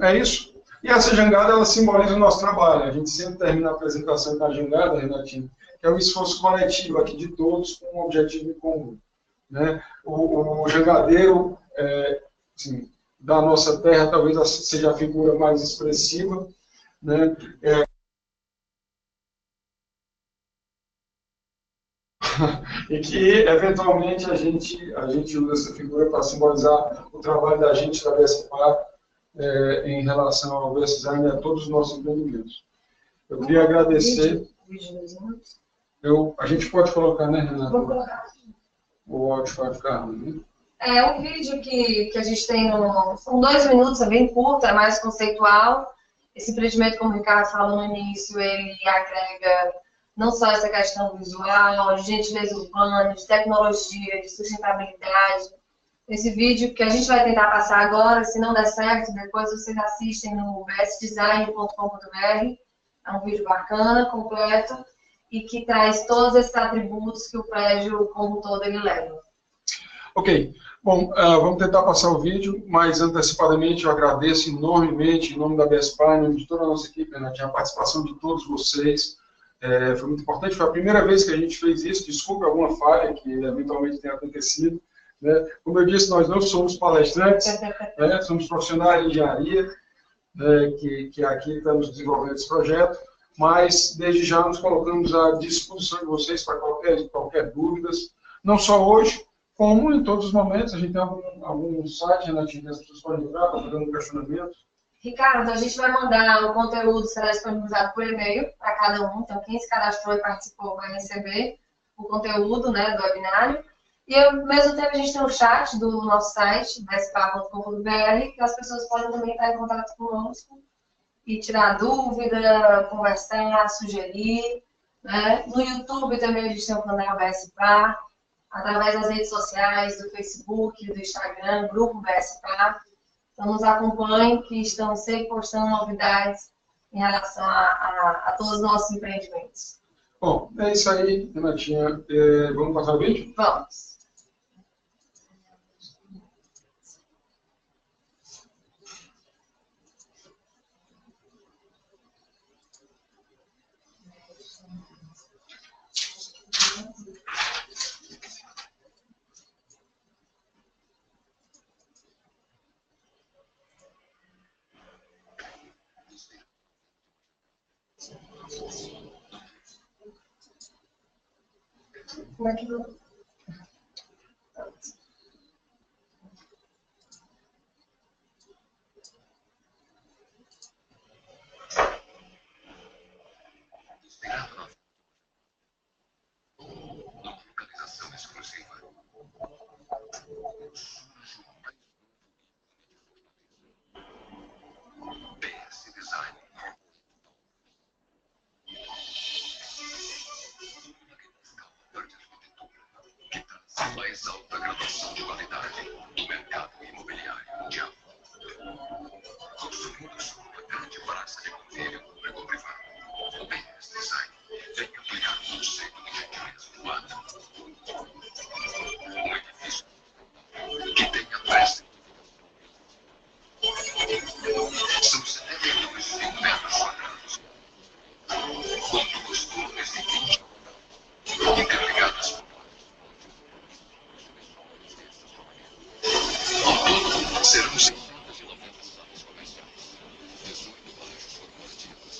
É isso. E essa jangada, ela simboliza o nosso trabalho. A gente sempre termina a apresentação da jangada, Renatinho, que é o esforço coletivo aqui de todos com um objetivo em comum, né? O jangadeiro, assim, da nossa terra, talvez seja a figura mais expressiva, né? E que, eventualmente, a gente usa essa figura para simbolizar o trabalho da gente da BSPA em relação ao design e a todos os nossos empreendimentos. Eu queria agradecer. A gente pode colocar, né, Renata? Vou colocar. O áudio vai ficar ruim, né? É um vídeo que a gente tem, são 2 minutos, é bem curto, é mais conceitual. Esse empreendimento, como o Ricardo falou no início, ele agrega não só essa questão visual, de gentileza urbana, de tecnologia, de sustentabilidade. Esse vídeo que a gente vai tentar passar agora, se não der certo, depois vocês assistem no bsdesign.com.br. É um vídeo bacana, completo, e que traz todos esses atributos que o prédio como um todo ele leva. Ok. Bom, vamos tentar passar o vídeo, mas antecipadamente eu agradeço enormemente, em nome da BSPA, em nome de toda a nossa equipe, né, a participação de todos vocês. Foi muito importante, foi a primeira vez que a gente fez isso, desculpe alguma falha que eventualmente tenha acontecido. Né? Como eu disse, nós não somos palestrantes, né? Somos profissionais de engenharia, né, que aqui estamos desenvolvendo esse projeto, mas desde já nos colocamos à disposição de vocês para qualquer dúvida, não só hoje, como em todos os momentos. A gente tem algum site, Renatinho, que as pessoas podem entrar para fazer um questionamento. Ricardo, a gente vai mandar o conteúdo, será disponibilizado por e-mail para cada um, então quem se cadastrou e participou vai receber o conteúdo, né, do webinário. E ao mesmo tempo a gente tem o chat do nosso site, bspa.com.br, que as pessoas podem também estar em contato conosco e tirar dúvida, conversar, sugerir. Né? No YouTube também a gente tem o canal BSPA, através das redes sociais, do Facebook, do Instagram, Grupo BSPA. Então nos acompanhem, que estão sempre postando novidades em relação a todos os nossos empreendimentos. Bom, é isso aí, Renatinha. Vamos passar o vídeo? Vamos. Como é que eu... Localização exclusiva. BS Design. Que traz a mais alta graduação de qualidade do mercado imobiliário mundial. Construímos uma grande praça de convívio público-privado. O BS Design vem ampliar o conceito de gentileza urbana. Um edifício que tenha pressa. São 72 metros quadrados, com 2 torres de 20 interligadas por serão 50 filamentos comerciais, 18 lojas corporativas,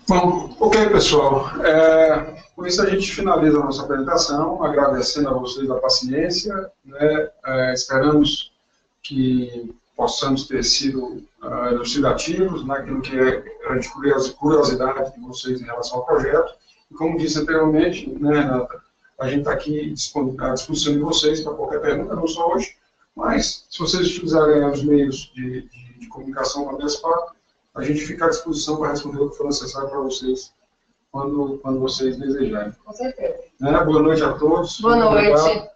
Bom, ok, pessoal. Com isso a gente finaliza a nossa apresentação, agradecendo a vocês a paciência, né? Esperamos que possamos ter sido elucidativos naquilo que é a curiosidade de vocês em relação ao projeto. E como disse anteriormente, né, a gente está aqui à disposição de vocês para qualquer pergunta, não só hoje, mas se vocês utilizarem os meios de comunicação com a Bespar, a gente fica à disposição para responder o que for necessário para vocês, quando vocês desejarem. Com certeza. Boa noite a todos. Boa noite.